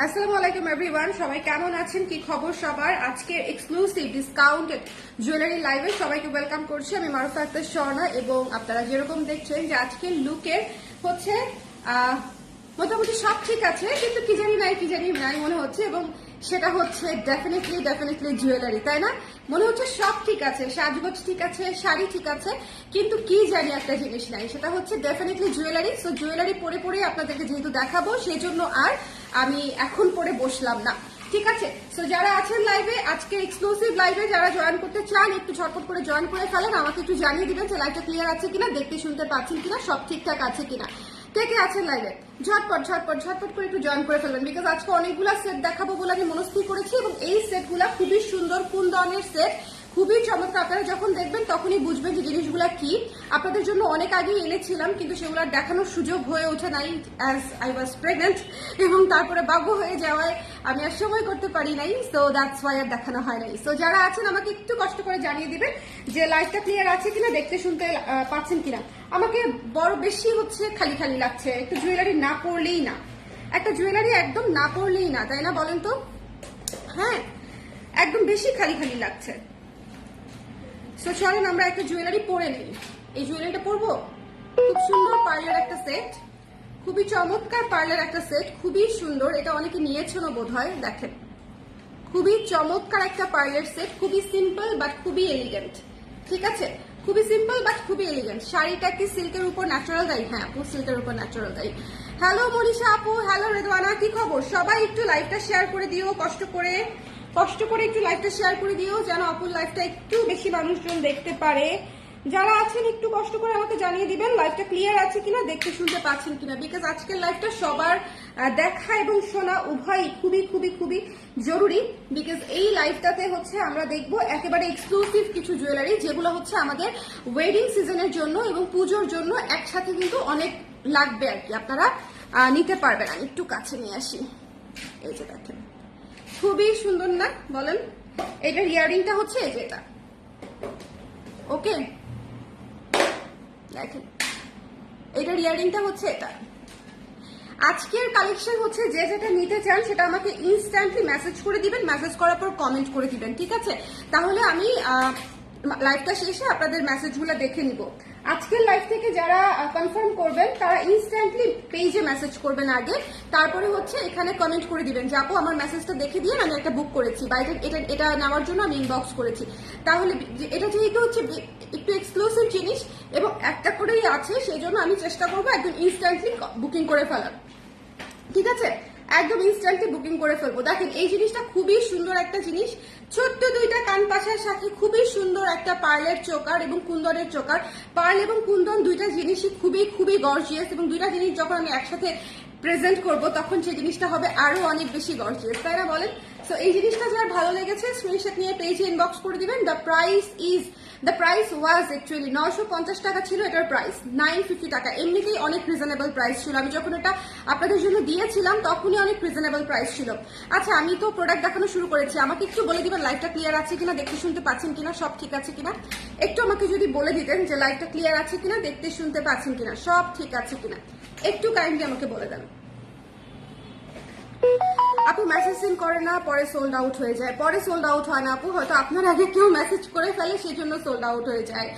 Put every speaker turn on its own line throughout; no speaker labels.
আসসালামু আলাইকুম এভরিওয়ান, সবাই কেমন আছেন? কি খবর সবার? আজকে এক্সক্লুসিভ ডিসকাউন্টেড জুয়েলারি লাইভে সবাইকে ওয়েলকাম করছি। আমি মারুফা আক্তার স্বর্ণা এবং আপনারা যেরকম দেখছেন যে আজকের লুকের হচ্ছে মোটামুটি সব ঠিক আছে, কিন্তু কি জানি নাই মনে হচ্ছে, এবং সেটা হচ্ছে ডেফিনেটলি জুয়েলারি, তাই না? মনে হচ্ছে সব ঠিক আছে, সাজগোজ ঠিক আছে, শাড়ি ঠিক আছে, কিন্তু কি জানি একটা জিনিস নাই, সেটা হচ্ছে ডেফিনেটলি জুয়েলারি। সো জুয়েলারি পরে আপনাদেরকে যেহেতু দেখাবো, সেই জন্য আর আমি এখন পরে বসলাম না, ঠিক আছে? সো যারা আছেন লাইভে, আজকে এক্সক্লুসিভ লাইভে যারা জয়েন করতে চান, একটু ঝটপট করে জয়েন করে ফেলেন। আমাকে একটু জানিয়ে দিবেন যে লাইভটা ক্লিয়ার আছে কিনা, দেখতে শুনতে পাচ্ছেন কিনা, সব ঠিকঠাক আছে কিনা। কে আছেন লাইভে? ঝটপট করে একটু জয়েন করে ফেলবেন, বিকজ আজকে অনেকগুলা সেট দেখাবো বলে আমি মনস্থির করেছি, এবং এই সেটগুলা খুবই সুন্দর, কুন্দনের সেট, খুবই চমৎকার। আপনারা যখন দেখবেন তখনই বুঝবেন যে জিনিসগুলা কি। আপনাদের জন্য অনেক আগেই এনেছিলাম, কিন্তু সেগুলো দেখানোর সুযোগ হয়ে ওঠে নাই, অ্যাজ আই ওয়াজ প্রেগনেন্ট, এবং তারপরে বাবু হয়ে যাওয়ায় আমি আর সময় করতে পারি নাই, সো দ্যাটস ওয়াই আর দেখানো হয় নাই। সো যারা আছেন আমাকে একটু কষ্ট করে জানিয়ে দিবেন যে লাইভটা ক্লিয়ার আছে কিনা, দেখতে শুনতে পাচ্ছেন কিনা। আমাকে বড় বেশি হচ্ছে খালি লাগছে, একটু জুয়েলারি না পরলেই না, একটা জুয়েলারি একদম না পরলেই না, তাই না বলেন তো? হ্যাঁ, একদম বেশি খালি লাগছে। সো চলেন আমরা একটা জুয়েলারি পরে নিই। এই জুয়েলারিটা পরবো, খুব সুন্দর পার্লের একটা সেট, খুবই চমৎকার পার্লের একটা সেট, খুবই সুন্দর। এটা অনেকে নিয়েছেন বোধ হয়, দেখেন খুবই চমৎকার একটা পার্লের সেট, খুবই সিম্পল বাট খুবই এলিগেন্ট, ঠিক আছে? খুবই সিম্পল বাট খুবই এলিগেন্ট। শাড়িটা কি সিল্কের উপর ন্যাচারাল দাই? হ্যাঁ আপু, সিল্কের উপর ন্যাচারাল দাই। হ্যালো মনীষা আপু, হ্যালো রেদওয়ানা, কি খবর? সবাই একটু লাইভটা শেয়ার করে দিও, কষ্ট করে একটু লাইভটা শেয়ার করে দিও, যেন আপুর লাইভটা একটু বেশি মানুষজন দেখতে পারে। যারা আছেন একটু কষ্ট করে আমাকে জানিয়ে দিবেন লাইভটা ক্লিয়ার আছে কিনা, দেখতে শুনতে পাচ্ছেন কিনা, বিকজ আজকের লাইভটা সবার দেখা এবং শোনা উভয়ই খুবই জরুরি। বিকজ এই লাইভটাতে হচ্ছে আমরা দেখবো একেবারে এক্সক্লুসিভ কিছু জুয়েলারি, যেগুলো হচ্ছে আমাদের ওয়েডিং সিজনের জন্য এবং পুজোর জন্য একসাথে কিন্তু অনেক লাগবে আর কি, আপনারা নিতে পারবেন। আমি একটু কাছে নিয়ে আসি, এই যে দেখেন খুবই সুন্দর না বলেন? এটার ইয়ারিংটা হচ্ছে এই যে এটা, ওকে দেখেন এটার ইয়ারিংটা হচ্ছে এটা। আজকের কালেকশন হচ্ছে যে যেটা নিতে চান সেটা আমাকে ইনস্ট্যান্টলি মেসেজ করে দিবেন, মেসেজ করার পর কমেন্ট করে দিবেন, ঠিক আছে? তাহলে আমি লাইভটা শেষে আপনাদের মেসেজগুলো দেখে নিব। আজকের লাইভ থেকে যারা কনফার্ম করবেন তারা ইনস্ট্যান্টলি পেজে মেসেজ করবেন আগে, তারপরে হচ্ছে এখানে কমেন্ট করে দিবেন যে আপু আমার মেসেজটা দেখে দিয়ে আমি একটা বুক করেছি, বা এটা নেওয়ার জন্য আমি ইনবক্স করেছি। তাহলে এটা যেহেতু হচ্ছে একটু এক্সক্লুসিভ জিনিস এবং একটা করেই আছে, সেই জন্য আমি চেষ্টা করবো একদম ইনস্ট্যান্টলি বুকিং করে ফেলার, ঠিক আছে? একদম ইনস্ট্যান্টলি বুকিং করে ফেলবো। দেখেন এই জিনিসটা খুবই সুন্দর একটা জিনিস, ছোট্ট দুইটা কান পাশার সাথে খুবই সুন্দর একটা পার্লের চোকার এবং কুন্দনের চোকার। পার্ল এবং কুন্দন দুইটা জিনিসই খুবই গর্জিয়াস, এবং দুইটা জিনিস যখন আমি একসাথে প্রেজেন্ট করব তখন সেই জিনিসটা হবে আরো অনেক বেশি গর্জিয়াস, তাই না বলেন? সো এই জিনিসটা যার ভালো লেগেছে স্ক্রিনশট নিয়ে পেজে ইনবক্স করে দিবেন। দ্য প্রাইস ওয়াজ অ্যাকচুয়ালি 950 টাকা ছিল এটার প্রাইস, 950 টাকা। এমনিতেই অনেক রিজনেবল প্রাইস ছিল, আমি যখন এটা আপনাদের জন্য দিয়েছিলাম তখনই অনেক রিজনেবল প্রাইস ছিল। আচ্ছা আমি তো প্রোডাক্ট দেখানো শুরু করেছি, আমাকে একটু বলে দিবেন লাইভটা ক্লিয়ার আছে কিনা, দেখতে শুনতে পাচ্ছেন কিনা, সব ঠিক আছে কিনা। একটু আমাকে যদি বলে দিতেন যে লাইভটা ক্লিয়ার আছে কিনা, দেখতে শুনতে পাচ্ছেন কিনা, সব ঠিক আছে কিনা, একটু কাইন্ডলি আমাকে বলে দেন। আপু মেসেজ সেন্ড করে না, পরে সোল্ড আউট হয়ে যায়। পরে সোল্ড আউট হয় না আপু, হয়তো আপনার আগে কেউ মেসেজ করে ফেলে সেই জন্য সোল্ড আউট হয়ে যায়,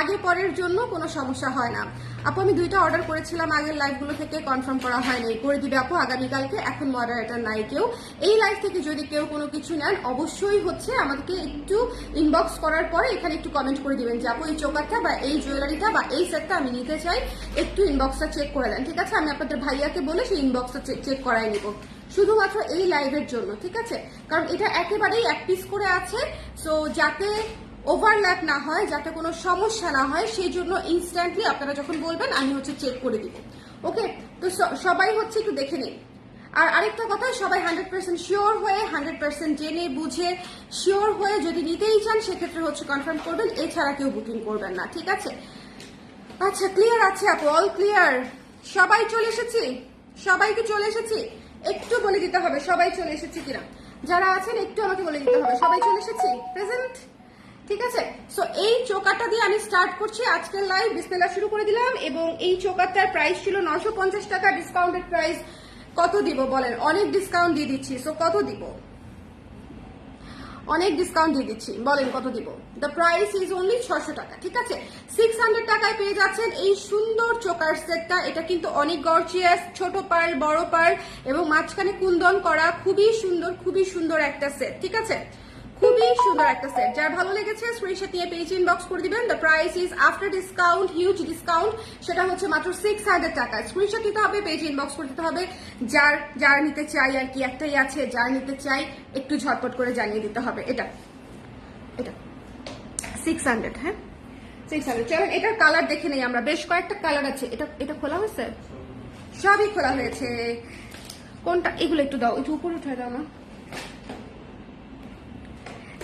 আগে পরের জন্য কোনো সমস্যা হয় না আপু। আমি দুইটা অর্ডার করেছিলাম আগের লাইভগুলো থেকে, কনফার্ম করা হয়নি, করে দিবে আপু আগামীকালকে। এখন মডারেটর নাই কেউ। এই লাইভ থেকে যদি কেউ কোনো কিছু নেন অবশ্যই হচ্ছে আমাদেরকে একটু ইনবক্স করার পরে এখানে একটু কমেন্ট করে দিবেন যে আপু এই চোকারটা বা এই জুয়েলারিটা বা এই সেটটা আমি নিতে চাই, একটু ইনবক্সটা চেক করে দেন, ঠিক আছে? আমি আপনাদের ভাইয়াকে বলে সেই ইনবক্সটা চেক করাই নিব শুধুমাত্র এই লাইভের জন্য, ঠিক আছে? কারণ এটা একেবারেই এক পিস করে আছে, সো যাতে ওভারল্যাপ না হয়, যাতে কোনো সমস্যা না হয়, সেই জন্য ইনস্ট্যান্টলি আপনারা যখন বলবেন আমি হচ্ছে চেক করে দিব, ওকে? তো সবাই হচ্ছে একটু দেখে নিন। আর আরেকটা কথা, সবাই 100% শিওর হয়ে, 100% জেনে বুঝে শিওর হয়ে যদি নিতেই চান সেক্ষেত্রে হচ্ছে কনফার্ম করবেন, এছাড়া কেউ বুকিং করবেন না, ঠিক আছে? আচ্ছা ক্লিয়ার আছে আপু, অল ক্লিয়ার। সবাই চলে এসেছি? সবাইকে চলে এসেছি? একটু বলে দিতে হবে সবাই চলে এসেছে কিনা, যারা আছেন একটু আমাকে বলে দিতে হবে সবাই চলে এসেছি, প্রেজেন্ট, ঠিক আছে? সো এই চোকারটা দিয়ে আমি স্টার্ট করছি আজকের লাইভ, বিসমিল্লাহ শুরু করে দিলাম। এবং এই চোকারটার প্রাইস ছিল 950 টাকা, ডিসকাউন্টেড প্রাইস কত দিব বলেন? অনেক ডিসকাউন্ট দিয়ে দিচ্ছি, সো কত দিব? অনেক ডিসকাউন্ট দিয়ে দিচ্ছি, বলেন কত দিব? দ্য প্রাইস ইজ অনলি 600 টাকা, ঠিক আছে? 600 টাকায় পেয়ে যাচ্ছেন এই সুন্দর চোকার সেটটা। এটা কিন্তু অনেক গর্জিয়াস, ছোট পার্ল, বড় পার্ল এবং মাঝখানে কুন্দন করা, খুবই সুন্দর একটা সেট, ঠিক আছে? খুবই সুন্দর একটা সেট। যার ভালো লেগেছে স্ক্রিনশট নিয়ে পেজ ইনবক্স করে দিবেন। The price is after discount, huge discount, সেটা হচ্ছে মাত্র 600 টাকা। স্ক্রিনশট নিতে হবে, পেজ ইনবক্স করে দিতে হবে। যার নিতে চাই আর কি, একটাই আছে, যার নিতে চাই একটু ঝটপট করে জানিয়ে দিতে হবে। এটা 600, হ্যাঁ 600। চলেন এটার কালার দেখে নেই আমরা, বেশ কয়েকটা কালার আছে। এটা খোলা হয়েছে, সবই খোলা হয়েছে। কোনটা? এগুলো একটু দাও, একটু উপরে উঠে দাও না।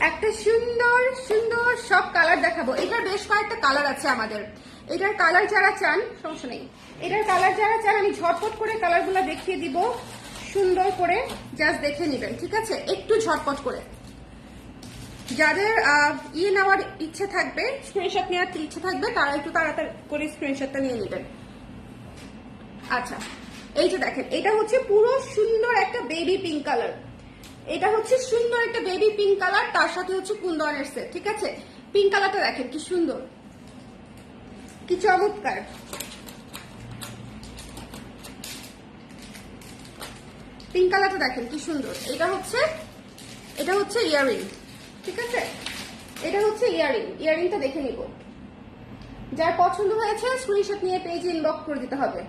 একটা সুন্দর সুন্দর সব কালার দেখাবো। এটার বেশ কয়েকটা কালার আছে আমাদের। এটার কালার যারা চান, সমস্যা নেই, এটার কালার যারা চান আমি ঝটপট করে কালারগুলো দেখিয়ে দিব, সুন্দর করে জাস্ট দেখে নেবেন, ঠিক আছে? একটু ঝটপট করে। যাদের নেওয়ার ইচ্ছে থাকবে, স্ক্রিনশট নেওয়ার ইচ্ছে থাকবে, তারা একটু তাড়াতাড়ি করে স্ক্রিনশটটা নিয়ে নেবেন। আচ্ছা, এই যে দেখেন, এটা হচ্ছে পুরো সুন্দর একটা বেবি পিঙ্ক কালার। এটা হচ্ছে সুন্দর একটা বেবি পিঙ্ক কালার, তার সাথে হচ্ছে কুন্দনের সেট, ঠিক আছে? পিঙ্ক কালারটা দেখেন কি সুন্দর, কি চমৎকার। পিঙ্ক কালারটা দেখেন কি সুন্দর। এটা হচ্ছে ইয়াররিং, ঠিক আছে? এটা হচ্ছে ইয়াররিংটা দেখে নিব। যার পছন্দ হয়েছে স্ক্রিনশট নিয়ে পেজ ইনবক্স করে দিতে হবে।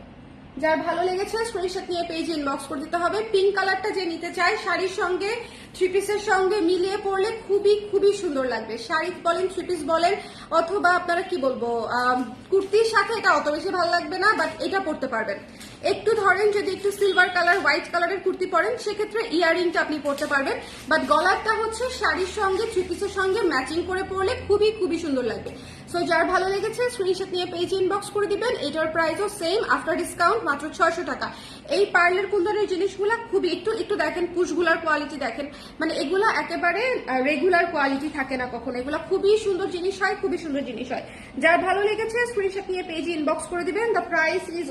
যার ভালো লেগেছে স্ক্রিনশট নিয়ে পেজ ইনবক্স করে দিতে হবে। পিঙ্ক কালারটা যে নিতে চায়, শাড়ির সঙ্গে থ্রি পিসের সঙ্গে মিলিয়ে পরলে খুবই সুন্দর লাগবে। শাড়ি বলেন, থ্রি পিস বলেন, অথবা আপনারা কি বলবো, কুর্তির সাথে এটা অত বেশি ভালো লাগবে না, বাট এটা পরতে পারবেন। একটু ধরেন যদি একটু সিলভার কালার, হোয়াইট কালারের কুর্তি পরেন, সেক্ষেত্রে ইয়াররিংটা আপনি পরতে পারবেন, বাট গলারটা হচ্ছে শাড়ির সঙ্গে থ্রি পিসের সঙ্গে ম্যাচিং করে পরলে খুবই সুন্দর লাগবে। সো যার ভালো লেগেছে স্ক্রিনশট নিয়ে পেজ ইনবক্স করে দিবেন। এটার প্রাইসও সেম, আফটার ডিসকাউন্ট মাত্র 600 টাকা। এই পার্লের কুন্দনের জিনিসগুলা খুবই একটু দেখেন, পুশগুলার কোয়ালিটি দেখেন, মানে এগুলা একেবারে রেগুলার কোয়ালিটি থাকে না কখনো। এগুলা খুবই সুন্দর জিনিস হয়, খুবই সুন্দর জিনিস হয়। যার ভালো লেগেছে স্ক্রিনশট নিয়ে পেজ ইনবক্স করে দিবেন। দ্য প্রাইস ইজ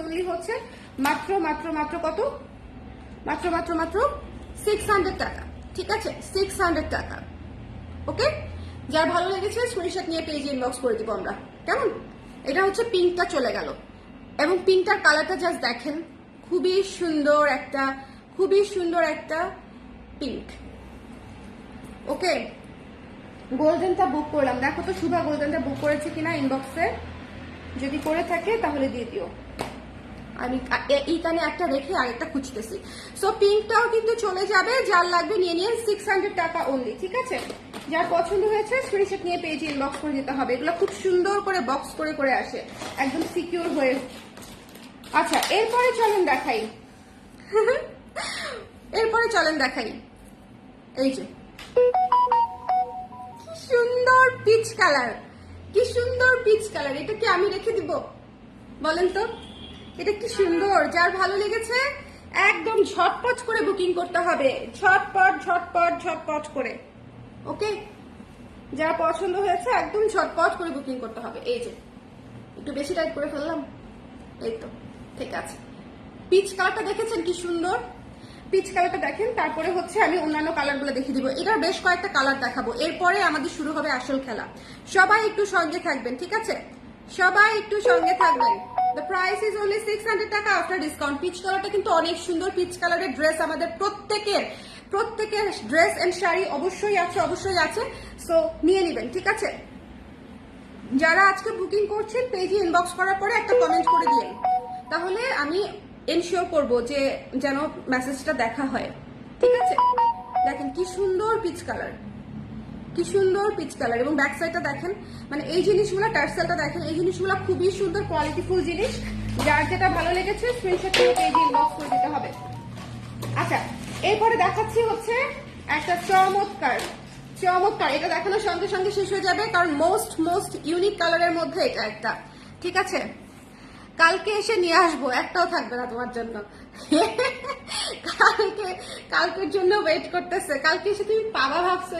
অনলি হচ্ছে মাত্র কত? মাত্র 600 টাকা, ঠিক আছে? 600 টাকা, ওকে? যার ভালো লেগেছে স্ক্রিনশট নিয়ে পেজ ইনবক্স করে দিব আমরা, কেমন? এটা হচ্ছে পিঙ্কটা চলে গেল, এবং পিঙ্কটার কালারটা জাস্ট দেখেন, খুবই সুন্দর একটা পিঙ্ক, ওকে? গোল্ডেনটা বুক করলাম, দেখো তো শুভা গোল্ডেনটা বুক করেছে কিনা ইনবক্সে, যদি করে থাকে তাহলে দিয়ে দিও। আমি এইখানে একটা রেখে আরেকটা খুঁজতেছি। সো পিঙ্কটাও কিন্তু চলে যাবে, যার লাগবে নিয়ে নিয়ে 600 টাকা অনলি, ঠিক আছে? যার পছন্দ হয়েছে স্ক্রিনশট নিয়ে পেজ ইনবক্স করে দিতে হবে। এগুলো খুব সুন্দর করে বক্স করে আসে, একদম সিকিউর হয়ে। আচ্ছা, এরপরে চলেন দেখাই এই যে কি সুন্দর পিচ কালার, এটা কি আমি রেখে দিব বলেন তো? এটা কি সুন্দর। যার ভালো লেগেছে একদম ঝটপট করে বুকিং করতে হবে, ঝটপট করে, ওকে? যার পছন্দ হয়েছে একদম ঝটপট করে বুকিং করতে হবে। এই যে একটু বেশি টাইট করে ফেললাম, এই তো ঠিক আছে। পিচ কালারটা দেখেছেন কি সুন্দর, পিচ কালারটা দেখেন। তারপরে হচ্ছে আমি অন্যান্য কালারগুলো দেখিয়ে দিব। এটার বেশ কয়েকটা কালার দেখাবো, এরপরে আমাদের শুরু হবে আসল খেলা। সবাই একটু সঙ্গে থাকবেন, ঠিক আছে? The price is only 600 টাকা আফটার ডিসকাউন্ট। পিচ কালারটা কিন্তু অনেক সুন্দর। পিচ কালারের ড্রেস আমাদের প্রত্যেকের ড্রেস এন্ড শাড়ি অবশ্যই আছে, সো নিয়ে নেবেন, ঠিক আছে? যারা আজকে বুকিং করছেন পেজে ইনবক্স করার পরে একটা কমেন্ট করে দিন, তাহলে আমি এনশিওর করবো যে যেন মেসেজটা দেখা হয়, ঠিক আছে? দেখেন কি সুন্দর পিচ কালার, এবং ব্যাক সাইডটা দেখেন, মানে এই জিনিসগুলো, টার্সেলটা দেখেন, এই জিনিসগুলো খুবই সুন্দর কোয়ালিটিফুল জিনিস। যার যেটা ভালো লেগেছে স্ক্রিনশট নিয়ে পেজে ইনবক্স করে দিতে হবে। আচ্ছা, এরপরে দেখাচ্ছি হচ্ছে একটা চমৎকার, এটা দেখানোর সঙ্গে সঙ্গে শেষ হয়ে যাবে, কারণ মোস্ট ইউনিক কালারের মধ্যে এটা একটা, ঠিক আছে? কালকে এসে নিয়ে আসবো, একটাও থাকবে না তোমার জন্য। কালকের জন্য ওয়েট করতেছে, কালকে এসে তুমি পাবা ভাবছো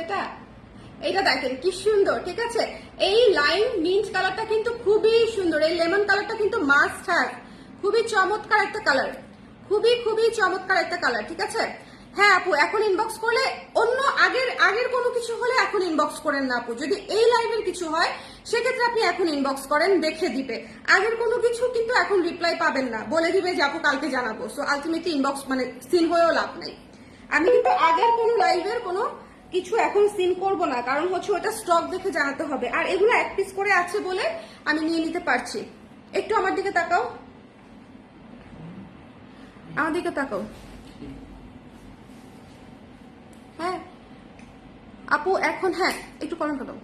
এটা দেখেন কি সুন্দর, ঠিক আছে? এই লাইম মিন্ট কালারটা কিন্তু খুবই সুন্দর, এই লেমন কালারটা কিন্তু মাস্ট হ্যাভ, খুবই চমৎকার একটা কালার, খুবই খুবই চমৎকার একটা কালার। ঠিক আছে, হ্যাঁ আপু এখন ইনবক্স করলে অন্য আগের কোনো কিছু হলে এখন ইনবক্স করেন না আপু। যদি এই লাইভের কিছু হয় সেক্ষেত্রে আপনি এখন ইনবক্স করেন, দেখে দিবে। আগের কোনো কিছু কিন্তু এখন রিপ্লাই পাবেন না, বলে দিবে যে আপু কালকে জানাবো। সো আলটিমেটলি ইনবক্স মানে সিন হয়েও লাভ নাই। আমি কিন্তু আগের কোনো লাইভের কোনো কিছু এখন সিন করব না, কারণ হচ্ছে ওটা স্টক দেখে জানাতে হবে। আর এগুলো এক পিস করে আছে বলে আমি নিয়ে নিতে পারছি। একটু আমার দিকে তাকাও, আমার দিকে তাকাও। হ্যাঁ আপু এখন, হ্যাঁ একটু কমেন্ট দাও।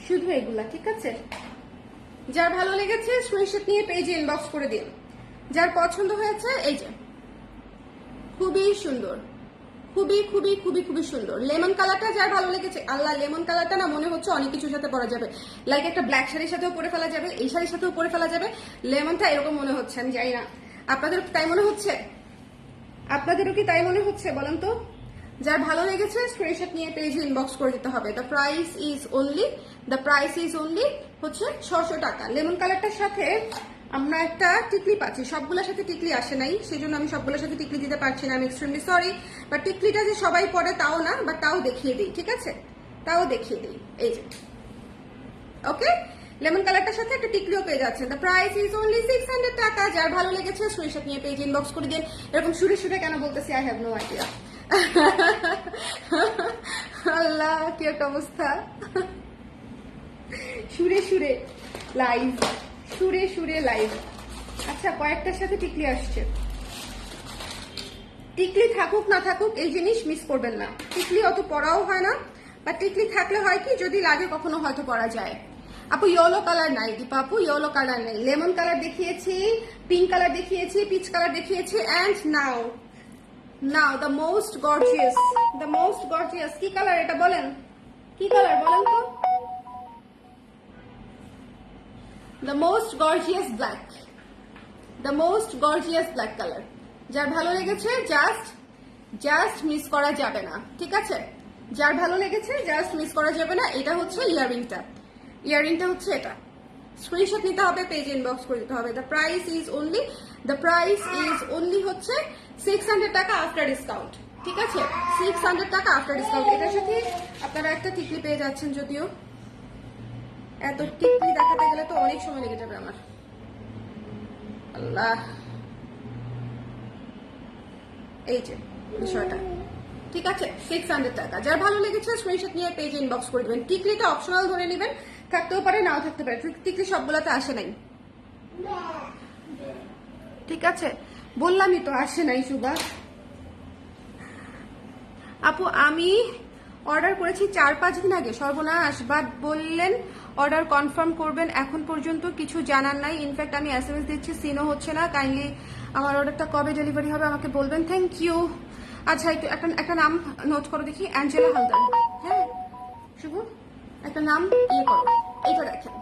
শুধু এগুলা, ঠিক আছে? যার ভালো লেগেছে স্ক্রিনশট নিয়ে পেজে ইনবক্স করে দিন। যার পছন্দ হয়েছে এই যে, খুবই সুন্দর, খুবই খুবই খুবই খুবই সুন্দর লেমন কালারটা। যার ভালো লেগেছে, আল্লাহ লেমন কালারটা না মনে হচ্ছে অনেক কিছুর সাথে পরা যাবে। লাইক একটা ব্ল্যাক শাড়ির সাথেও পরে ফেলা যাবে, এই শাড়ির সাথেও পরে ফেলা যাবে। লেমনটা এরকম মনে হচ্ছে, আমি জানি না আপনাদের তাই মনে হচ্ছে? আপনাদেরও কি তাই মনে হচ্ছে বলেন তো? যার ভালো লেগেছে স্ক্রিনশট নিয়ে পেজে ইনবক্স করে দিতে হবে। দ্য প্রাইস ইজ অনলি হচ্ছে 600 টাকা। লেমন কালারটার সাথে আমরা একটা টিকলি পাচ্ছি, সবগুলোর সাথে টিকলি আসে নাই, সেই জন্য আমি সবগুলোর সাথে টিকলি দিতে পারছি না, আমি এক্সট্রিমলি সরি। বাট টিকলিটা যে সবাই পরে তাও না, বাট তাও দেখিয়ে দিই, ঠিক আছে? তাও দেখিয়ে দিই, এই যে ওকে লেমন কালারটার সাথে একটা টিকলিও পেয়ে যাচ্ছেন। দ্য প্রাইস ইজ অনলি 600 টাকা। যার ভালো লেগেছে স্ক্রিনশট নিয়ে পেজ ইনবক্স করে দিন। এরকম সুরে কেন বলতেছি আই হ্যাভ নো আইডিয়া। আল্লাহ কি একটা অবস্থা। সুরে লাইভ, সুরে লাইভ। আচ্ছা কয়েকটার সাথে টিকলি আসছে, টিকলি থাকুক না থাকুক এই জিনিস মিস করবেন না। টিকলি অত পরাও হয় না, বা টিকলি থাকলে হয় কি যদি লাগে কখনো হয়তো পরা যায়। আপু ইয়েলো কালার নাই দীপা আপু, ইয়েলো কালার নেই। লেমন কালার দেখিয়েছি, পিঙ্ক কালার দেখিয়েছি, পিচ কালার দেখিয়েছি, and now the most gorgeous কি কালার এটা বলেন? কি কালার বলেন তো? The most gorgeous black colour. যার ভালো লেগেছে জাস্ট মিস করা যাবে না, ঠিক আছে? যার ভালো লেগেছে জাস্ট মিস করা যাবে না। এটা হচ্ছে ইয়াররিংটা হচ্ছে এটা। স্ক্রিনশট নিতে হবে, পেজ ইনবক্স করে দিতে হবে। দ্য প্রাইস ইজ অনলি হচ্ছে 600 টাকা আফটার ডিসকাউন্ট, ঠিক আছে? 600 টাকা আফটার ডিসকাউন্ট। এটার সাথে আপনারা একটা টিকলি পেয়ে যাচ্ছেন, যদিও এত টিকলি দেখাতে গেলে তো অনেক সময় লেগে যাবে আমার। আল্লাহ, এই যে বিষয়টা, ঠিক আছে? 600 টাকা। যার ভালো লেগেছে স্ক্রিনশট নিয়ে পেজে ইনবক্স করে দিবেন। টিকলিটা অপশনাল ধরে নেবেন, থাকতেও পারে নাও থাকতে পারে, টিকলি সবগুলোতে আসে নাই, ঠিক আছে? বললামই তো আসে নাই সুবা আপু। আমি অর্ডার করেছি 4-5 দিন আগে, সর্বনাশ। বাট বললেন অর্ডার কনফার্ম করবেন, এখন পর্যন্ত কিছু জানার নাই। ইনফ্যাক্ট আমি SMS দিচ্ছি, সিনও হচ্ছে না। কাইন্ডলি আমার অর্ডারটা কবে ডেলিভারি হবে আমাকে বলবেন, থ্যাংক ইউ। আচ্ছা একটু একটা নাম নোট করো দেখি, অ্যাঞ্জেলা হালদার। হ্যাঁ শুভ, একটা নাম ইয়ে করো। এইটা দেখেন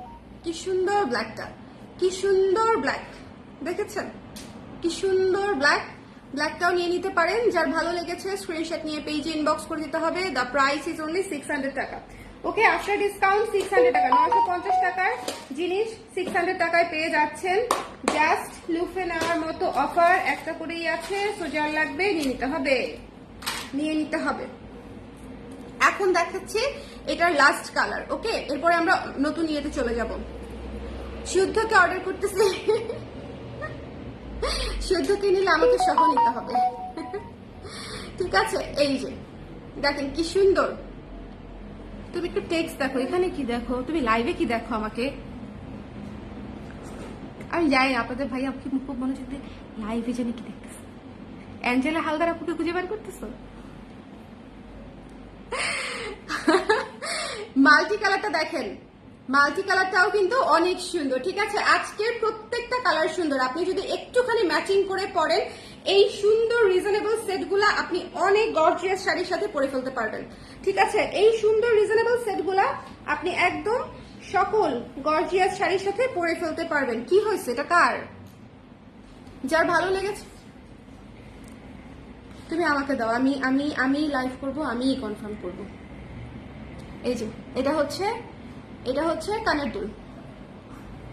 কি সুন্দর ব্ল্যাকটা, কি সুন্দর ব্ল্যাক, দেখেছেন কি সুন্দর ব্ল্যাক? ব্ল্যাকটাও নিয়ে নিতে পারেন। যার ভালো লেগেছে স্ক্রিনশট নিয়ে পেজে ইনবক্স করে দিতে হবে। দ্য প্রাইস ইজ অনলি 600 টাকা। ওকে, আফটার ডিসকাউন্ট 600 টাকা। 950 টাকার জিনিস 600 টাকায় পেয়ে যাচ্ছেন। জাস্ট লুফে নেওয়ার মতো অফার একটা করেই আছে, সো যার লাগবে নিয়ে নিতে হবে। এখন দেখাচ্ছি এটার লাস্ট কালার, ওকে? এরপরে আমরা নতুন ইয়েতে চলে যাব। শুদ্ধকে অর্ডার করতেছি, শুদ্ধকে নিলে আমাকে সহ নিতে হবে, ঠিক আছে? এই যে দেখেন কি সুন্দর। তুমি একটু টেক্সট দেখো, এখানে কি দেখো, তুমি লাইভে কি দেখো আমাকে? আমি যাই আপনাদের ভাই আপনি খুব মনোযোগ দিয়ে লাইভে জানি কি দেখতেছো। অ্যাঞ্জেলা হালদার আপুকে খুঁজে বের করতেছো। মাল্টি কালারটা দেখেন, মাল্টি কালারটাও কিন্তু অনেক সুন্দর, ঠিক আছে? আজকের প্রত্যেকটা কালার সুন্দর। আপনি যদি একটুখানি ম্যাচিং করে পরেন এই সুন্দর রিজনেবল সেটগুলা আপনি অনেক গর্জিয়াস শাড়ির সাথে পরে ফেলতে পারবেন, ঠিক আছে? এই সুন্দর রিজনেবল সেটগুলা আপনি একদম সকল গর্জিয়াস শাড়ির সাথে পরে ফেলতে পারবেন। কি হয়েছে এটা কার? যার ভালো লেগেছে তুমি আমাকে দাও, আমি আমি আমি লাইভ করবো, আমিই কনফার্ম করব। এই যে এটা হচ্ছে কানের দুল।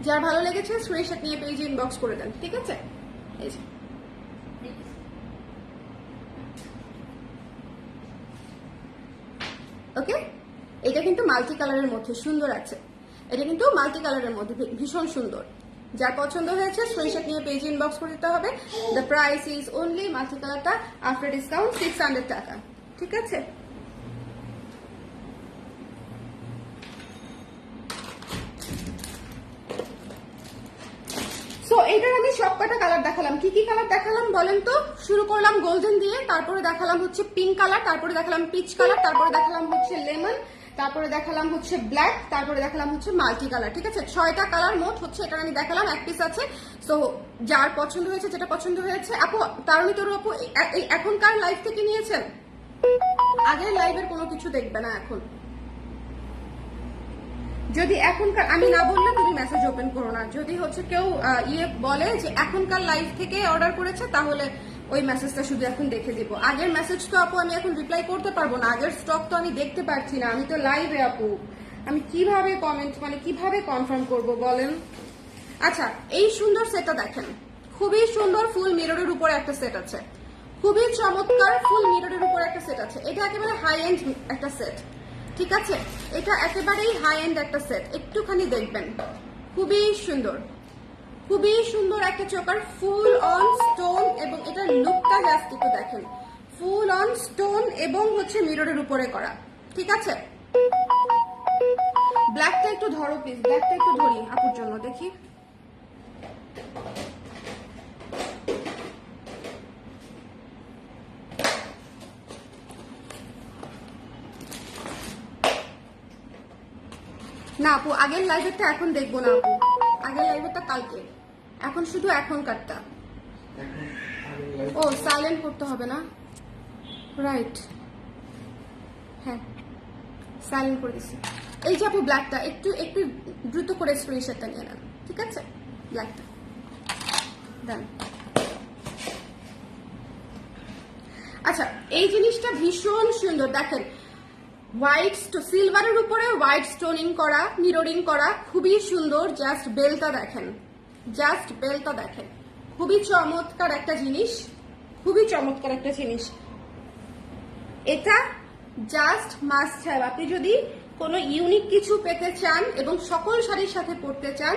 যার ভালো লেগেছে স্ক্রিনশট নিয়ে পেজে ইনবক্স করে দেন, ঠিক আছে? এই যে ওকে, এটা কিন্তু মাল্টি কালারের মধ্যে সুন্দর আছে, এটা কিন্তু মাল্টি কালারের মধ্যে ভীষণ সুন্দর। যার পছন্দ হয়েছে স্ক্রিনশট নিয়ে পেজ ইনবক্স করে দিতে হবে। The price is only multi কালারটা আফটার ডিসকাউন্ট 600 টাকা, ঠিক আছে? সো এইটার আমি সবকটা কালার দেখালাম। কি কি কালার দেখালাম বলেন তো? শুরু করলাম গোল্ডেন দিয়ে, তারপরে দেখালাম হচ্ছে পিঙ্ক কালার, তারপরে দেখালাম পিচ কালার, তারপরে দেখালাম হচ্ছে লেমন, তারপরে দেখালাম হচ্ছে ব্ল্যাক, তারপরে দেখালাম হচ্ছে মাল্টি কালার, ঠিক আছে? 6টা কালার মোট হচ্ছে, এটা আমি দেখালাম, এক পিস আছে। সো যার পছন্দ হয়েছে, যেটা পছন্দ হয়েছে। আপু তারুণী তরু আপু এখনকার লাইভ থেকে নিয়েছেন? আগের লাইভের কোনো কিছু দেখবে না এখন। যদি এখনকার আমি না বললে তুমি মেসেজ ওপেন করো না। যদি হচ্ছে কেউ বলে যে এখনকার লাইভ থেকে অর্ডার করেছে, তাহলে ওই মেসেজটা শুধু এখন দেখে দিব। আগের মেসেজ তো আপু আমি এখন রিপ্লাই করতে পারবো না, আগের স্টক তো আমি দেখতে পাচ্ছি না, আমি তো লাইভে আপু, আমি কিভাবে কমেন্ট কিভাবে কনফার্ম করব বলেন? আচ্ছা, এই সুন্দর সেটটা দেখেন, খুবই সুন্দর ফুল মিররের উপরে একটা সেট আছে, খুবই চমৎকার ফুল মিররের উপরে একটা সেট আছে। এটা একেবারে হাই এন্ড একটা সেট, ঠিক আছে? এটা একেবারেই হাই এন্ড একটা সেট, একটুখানি দেখবেন, খুবই সুন্দর, খুবই সুন্দর একটা চোকার, ফুল অন স্টোন, এবং এটার লুকটা জাস্ট একটু দেখেন, ফুল অন স্টোন এবং হচ্ছে মিররের উপরে করা, ঠিক আছে? ব্ল্যাকটা একটু ধরো প্লিজ, ব্ল্যাকটা একটু ধরি আপুর জন্য, দেখি। না আপু, আগের লাইভেরটা এখন দেখবো না আপু, আগের লাইভেরটা কালকে, এখন শুধু এখনকারটা। ও সাইলেন্ট করতে হবে না, রাইট, হ্যাঁ সাইলেন্ট করে দিচ্ছি। এই যে আপু ব্ল্যাকটা একটু একটু দ্রুত করে স্ক্রিনশটটা নিয়ে নেন, ঠিক আছে? ব্ল্যাকটা দেন। আচ্ছা, এই জিনিসটা ভীষণ সুন্দর, দেখেন হোয়াইট সিলভারের উপরে হোয়াইট স্টোনিং করা, মিররিং করা, খুবই সুন্দর। জাস্ট বেলটা দেখেন, জাস্ট বেলটা দেখেন, খুবই চমৎকার একটা জিনিস, খুবই চমৎকার একটা জিনিস। এটা জাস্ট মাস্ট হ্যাভ। আপনি যদি কোনো ইউনিক কিছু পেতে চান এবং সকল শাড়ির সাথে পরতে চান,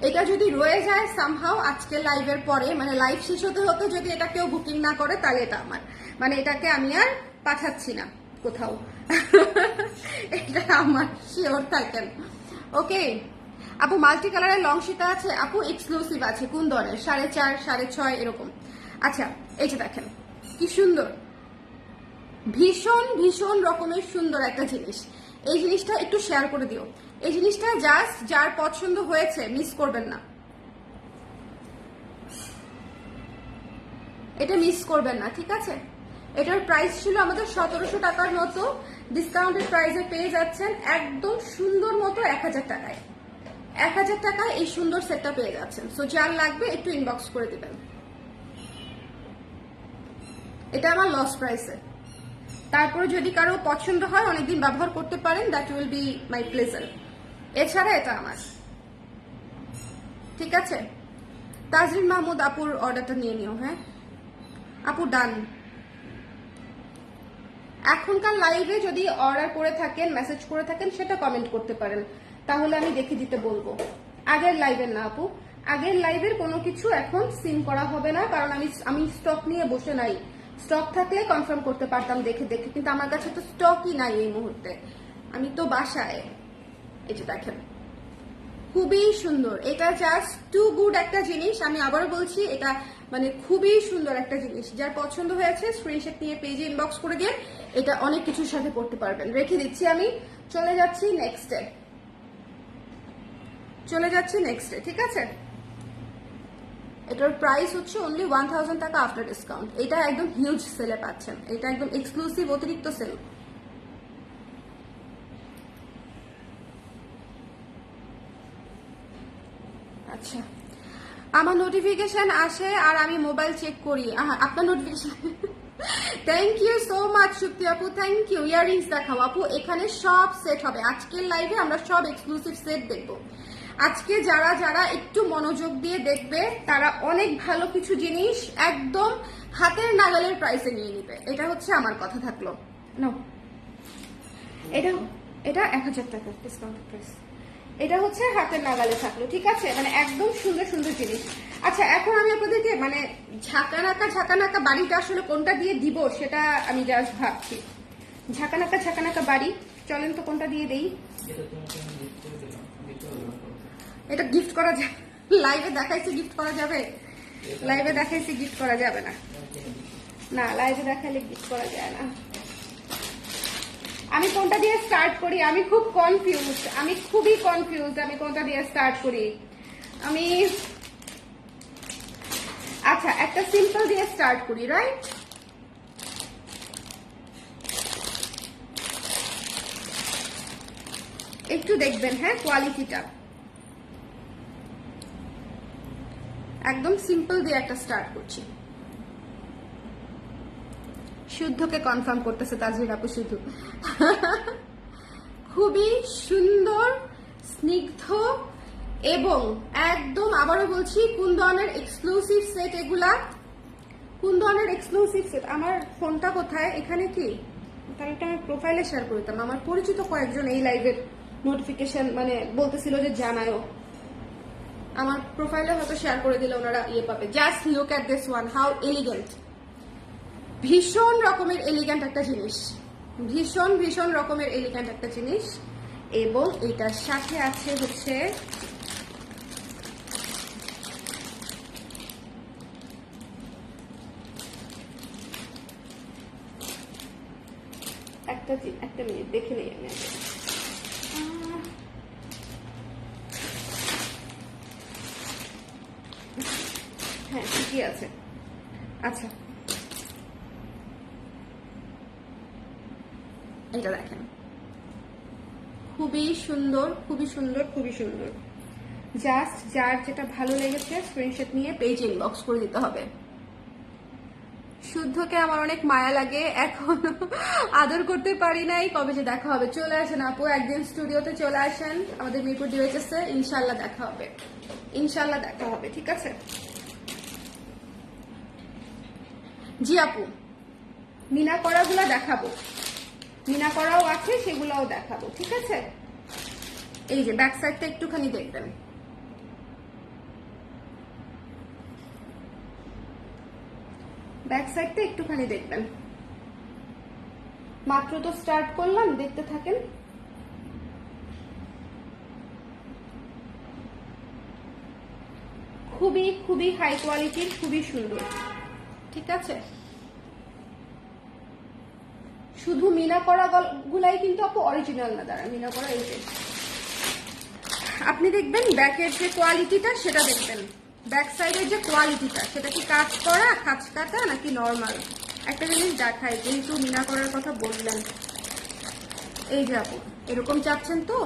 এটা যদি রয়ে যায় সামহাও আজকে লাইভের পরে, লাইভ শেষ হতে হতে যদি এটা কেউ বুকিং না করে, তাহলে এটা আমার, এটাকে আমি আর পাঠাচ্ছি না কোথাও, এটা আমার, শিওর থাকেন। ওকে আপু, মাল্টি কালারের লং সীতা আছে আপু, এক্সক্লুসিভ আছে। কোন ধরনের? 4.5, 6.5 এরকম। আচ্ছা, এই যে দেখেন কি সুন্দর, ভীষণ ভীষণ রকমের সুন্দর একটা জিনিস। এই জিনিসটা একটু শেয়ার করে দিও। এই জিনিসটা জাস্ট যার পছন্দ হয়েছে মিস করবেন না, এটা মিস করবেন না, ঠিক আছে? এটার প্রাইস ছিল আমাদের 1700 টাকার মতো, ডিসকাউন্টেড প্রাইসে পেয়ে যাচ্ছেন একদম সুন্দর মতো 1000 টাকায়। 1000 টাকায় এই সুন্দর সেটটা পেয়ে যাচ্ছেন। সো যার লাগবে একটু ইনবক্স করে দিবেন। এটা আমার লস প্রাইসে। তারপরে যদি কারো পছন্দ হয়, অনেকদিন ব্যবহার করতে পারেন, that will be my pleasure. এছাড়া এটা আমার, ঠিক আছে? তাজরিন মাহমুদ আপুর অর্ডারটা নিয়ে নিও। হ্যাঁ আপু, ডান। এখনকার লাইভে যদি অর্ডার করে থাকেন, মেসেজ করে থাকেন, সেটা কমেন্ট করতে পারেন, তাহলে আমি দেখে দিতে বলবো। আগের লাইভের না আপু, আগের লাইভের কোনো কিছু এখন সিন করা হবে না, কারণ আমি স্টক নিয়ে বসে নাই। স্টক থাকলে কনফার্ম করতে পারতাম দেখে দেখে, কিন্তু আমার কাছে তো স্টকই নাই এই মুহূর্তে, আমি তো বাসায়। এই যে দেখেন, খুবই সুন্দর, এটা জাস্ট টু গুড একটা জিনিস। আমি আবারও বলছি, এটা খুবই সুন্দর একটা জিনিস। যার পছন্দ হয়েছে স্ক্রিনশট নিয়ে পেজে ইনবক্স করে দিয়ে, এটা অনেক কিছুর সাথে পড়তে পারবেন। রেখে দিচ্ছি আমি, চলে যাচ্ছি নেক্সটে, ঠিক আছে? এটার প্রাইস হচ্ছে অনলি 1000 টাকা আফটার ডিসকাউন্ট। এটা একদম হিউজ সেলে পাচ্ছেন, এটা একদম এক্সক্লুসিভ অতিরিক্ত সেল। আচ্ছা, আমার নোটিফিকেশন আসে আর আমি মোবাইল চেক করি। আপনার notification thank you so much Supti আপু, থ্যাংক ইউ। ইয়াররিংস দেখাও আপু, এখানে সব সেট হবে আজকের লাইভে, আমরা সব এক্সক্লুসিভ সেট দেখবো। আজকে যারা যারা একটু মনোযোগ দিয়ে দেখবে তারা অনেক ভালো কিছু জিনিস একদম হাতের নাগালের প্রাইসে নিয়ে নিবে, এটা হচ্ছে আমার কথা থাকলো। নো, এটা এটা 1000 টাকা ডিসকাউন্টেড প্রাইস, এটা হচ্ছে হাতের নাগালে থাকলো, ঠিক আছে, মানে একদম সুন্দর সুন্দর জিনিস। আচ্ছা, এখন আমি আপনাদেরকে মানে ঝাঁকানাকা বাড়িটা আসলে কোনটা দিয়ে দিব সেটা আমি জাস্ট ভাবছি। ঝাঁকানাকা বাড়ি, চলেন তো কোনটা দিয়ে দেই। এটা গিফট করা যাবে? লাইভে দেখাইছি গিফট করা যাবে? লাইভে দেখাইছি গিফট করা যাবে না, না লাইভে দেখাইলে গিফট করা যায় না। আমি কোনটা দিয়ে স্টার্ট করি? আমি খুব কনফিউজ, আমি খুবই কনফিউজ, আমি কোনটা দিয়ে স্টার্ট করি। আমি আচ্ছা একটা সিম্পল দিয়ে স্টার্ট করি, রাইট? একটু দেখবেন হ্যাঁ কোয়ালিটিটা, একদম সিম্পল দিয়ে একটা স্টার্ট করছি। শুদ্ধকে কনফার্ম করতেছে তাজহির আপু, শুধু খুবই সুন্দর স্নিগ্ধ এবং একদম আবারও বলছি কুন্দনের এক্সক্লুসিভ সেট এগুলা, কুন্দনের এক্সক্লুসিভ সেট। আমার ফোনটা কোথায়? এখানে কি? তাহলে একটা আমি প্রোফাইলে শেয়ার করতাম, আমার পরিচিত কয়েকজন এই লাইভের নোটিফিকেশন মানে বলতেছিল যে জানায়ও, আমার প্রোফাইলে হয়তো শেয়ার করে দিলে ওনারা ইয়ে পাবে। Just look at this one, how elegant, ভীষণ রকমের এলিগেন্ট একটা জিনিস, ভীষণ ভীষণ রকমের এলিগেন্ট একটা জিনিস। এবং এটার সাথে আছে হচ্ছে একটা মিনিট দেখে নিই আমি, হ্যাঁ ঠিকই আছে। আচ্ছা এটা দেখেন, খুবই সুন্দর খুবই সুন্দর খুবই সুন্দর। জাস্ট যার যেটা ভালো লেগেছে স্ক্রিনশট নিয়ে পেজ ইনবক্স করে দিতে হবে। শুদ্ধকে আমার অনেক মায়া লাগে, এখনো আদর করতে পারি নাই, কবে যে দেখা হবে। চলে আসেন আপু, একদিন স্টুডিওতে চলে আসেন আমাদের মিরপুর ডিওএইচএস এ, ইনশাল্লাহ দেখা হবে, ইনশাল্লাহ দেখা হবে, ঠিক আছে? জি আপু, মিনা করাগুলো দেখাবো, মিনা করাও আছে সেগুলোও দেখাবো, ঠিক আছে? এই যে ব্যাক সাইডটা একটুখানি দেখবেন, ব্যাক সাইডটা একটুখানি দেখবেন। মাত্র তো স্টার্ট করলাম, দেখতে থাকেন। খুবই খুবই হাই কোয়ালিটির, খুবই সুন্দর, ঠিক আছে? শুধু মিনা করা গুলাই কিন্তু আপু অরিজিনাল না, দ্বারা মিনা করা এই যে আপনি দেখবেন ব্যাকের যে কোয়ালিটিটা সেটা দেখবেন, ব্যাক সাইডের যে কোয়ালিটিটা সেটা কি কাজ করা, খাঁজ কাটা নাকি নর্মাল। একটা জিনিস দেখাই, যেহেতু মিনা করার কথা বললেন, এই যে আপু এরকম চাচ্ছেন তো,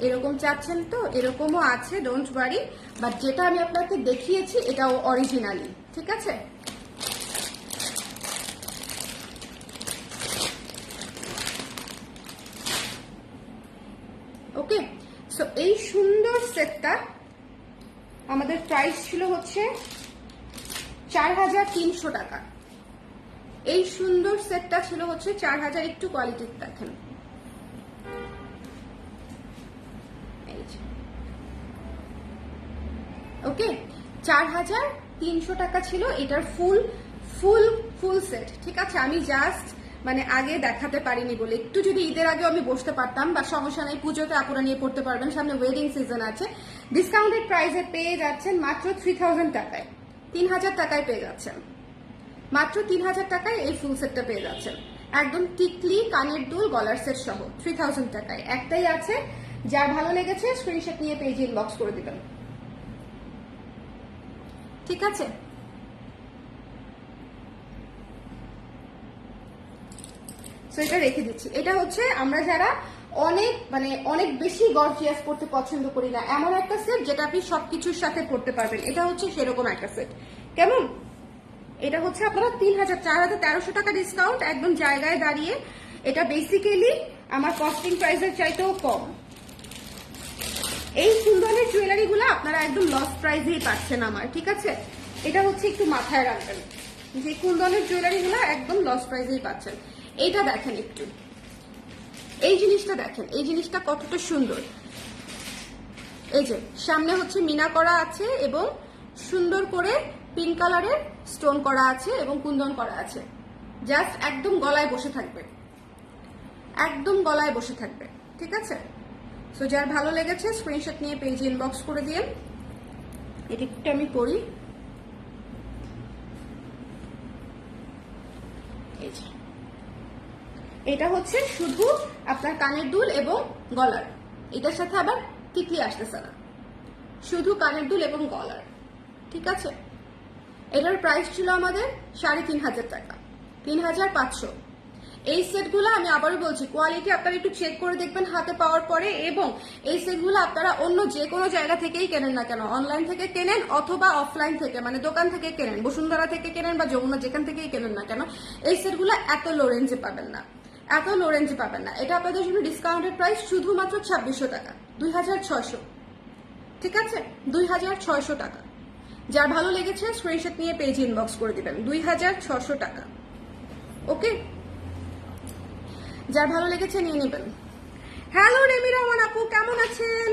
এরকম চাচ্ছেন তো, এরকমও আছে, ডোন্ট ওয়ারি। বাট যেটা আমি আপনাকে দেখিয়েছি এটাও অরিজিনালি, ঠিক আছে? ওকে, সো এই সুন্দর সেটটা আমাদের প্রাইস ছিল হচ্ছে 4300 টাকা। এই সুন্দর সেটটা ছিল হচ্ছে 4000, একটু কোয়ালিটি দেখেন, ওকে 4300 টাকা ছিল এটার ফুল ফুল ফুল সেট, ঠিক আছে? আমি জাস্ট মানে আগে দেখাতে পারিনি বলে, একটু যদি ঈদের আগে আমি বসতে পারতাম, বা সমস্যা নেই, পুজোতে আপুরা নিয়ে পড়তে পারবেন, সামনে ওয়েডিং সিজন আছে। ডিসকাউন্টেড প্রাইসে পেয়ে যাচ্ছেন মাত্র 3000 টাকায়, 3000 টাকায় পেয়ে যাচ্ছেন, মাত্র 3000 টাকায় এই ফুল সেটটা পেয়ে যাচ্ছেন, একদম টিকলি, কানের দুল, গলার সেট সহ 3000 টাকায়। একটাই আছে, যার ভালো লেগেছে স্ক্রিনশট নিয়ে পেজে ইনবক্স করে দিবেন, ঠিক আছে? সো এটা রেখে দিচ্ছি। এটা হচ্ছে আমরা যারা অনেক মানে অনেক বেশি গর্জিয়াস পড়তে পছন্দ করি না, এমন একটা সেট যেটা আপনি সবকিছুর সাথে পড়তে পারবেন, এটা হচ্ছে সেরকম একটা সেট। কেমন? এটা হচ্ছে আপনারা 3000 4100 টাকা ডিসকাউন্ট একদম জায়গায় দাঁড়িয়ে। এটা বেসিক্যালি আমার কস্টিং প্রাইসের চাইতেও কম। এই কুন্দনের জুয়েলারি গুলো আপনারা একদম লস প্রাইসেই পাচ্ছেন আমার, ঠিক আছে? এটা হচ্ছে একটু মাথায় রাখবেন যে কুন্দনের জুয়েলারি গুলো একদম লস প্রাইসেই পাচ্ছেন। এইটা দেখেন একটু, এই জিনিসটা দেখেন, এই জিনিসটা কতটা সুন্দর। এই যে সামনে হচ্ছে মিনা করা আছে এবং সুন্দর করে পিঙ্ক কালারের স্টোন করা আছে এবং কুন্দন করা আছে। জাস্ট একদম গলায় বসে থাকবে, একদম গলায় বসে থাকবে, ঠিক আছে? সো যার ভালো লেগেছে স্ক্রিনশট নিয়ে পেজে ইনবক্স করে দিন। এটা একটু আমি পড়ি। এই যে এটা হচ্ছে শুধু আপনার কানের দুল এবং গলার, এটার সাথে আবার টিকলি আসতেছে না, শুধু কানের দুল এবং গলার, ঠিক আছে? এটার প্রাইস ছিল আমাদের 3500 টাকা, 3500। এই সেটগুলো আমি আবারও বলছি, কোয়ালিটি আপনারা একটু চেক করে দেখবেন হাতে পাওয়ার পরে। এবং এই সেটগুলো আপনারা অন্য যে কোনো জায়গা থেকেই কেনেন না কেন, অনলাইন থেকে কেনেন অথবা অফলাইন থেকে, মানে দোকান থেকে কেনেন, বসুন্ধরা থেকে কেনেন বা যমুনা, যেখান থেকেই কেনেন না কেন, এই সেটগুলো এত লো রেঞ্জে পাবেন না, এত লো রেঞ্জে পাবেন না। এটা আপনাদের জন্য ডিসকাউন্টেড প্রাইস শুধুমাত্র 2600 টাকা, 2600, ঠিক আছে? 2600 টাকা। যার ভালো লেগেছে স্ক্রিনশট নিয়ে পেজ ইনবক্স করে দিবেন, 2600 টাকা, ওকে? যার ভালো লেগেছে নিয়ে নেবেন। হ্যালো রেমি রহমান আপু, কেমন আছেন?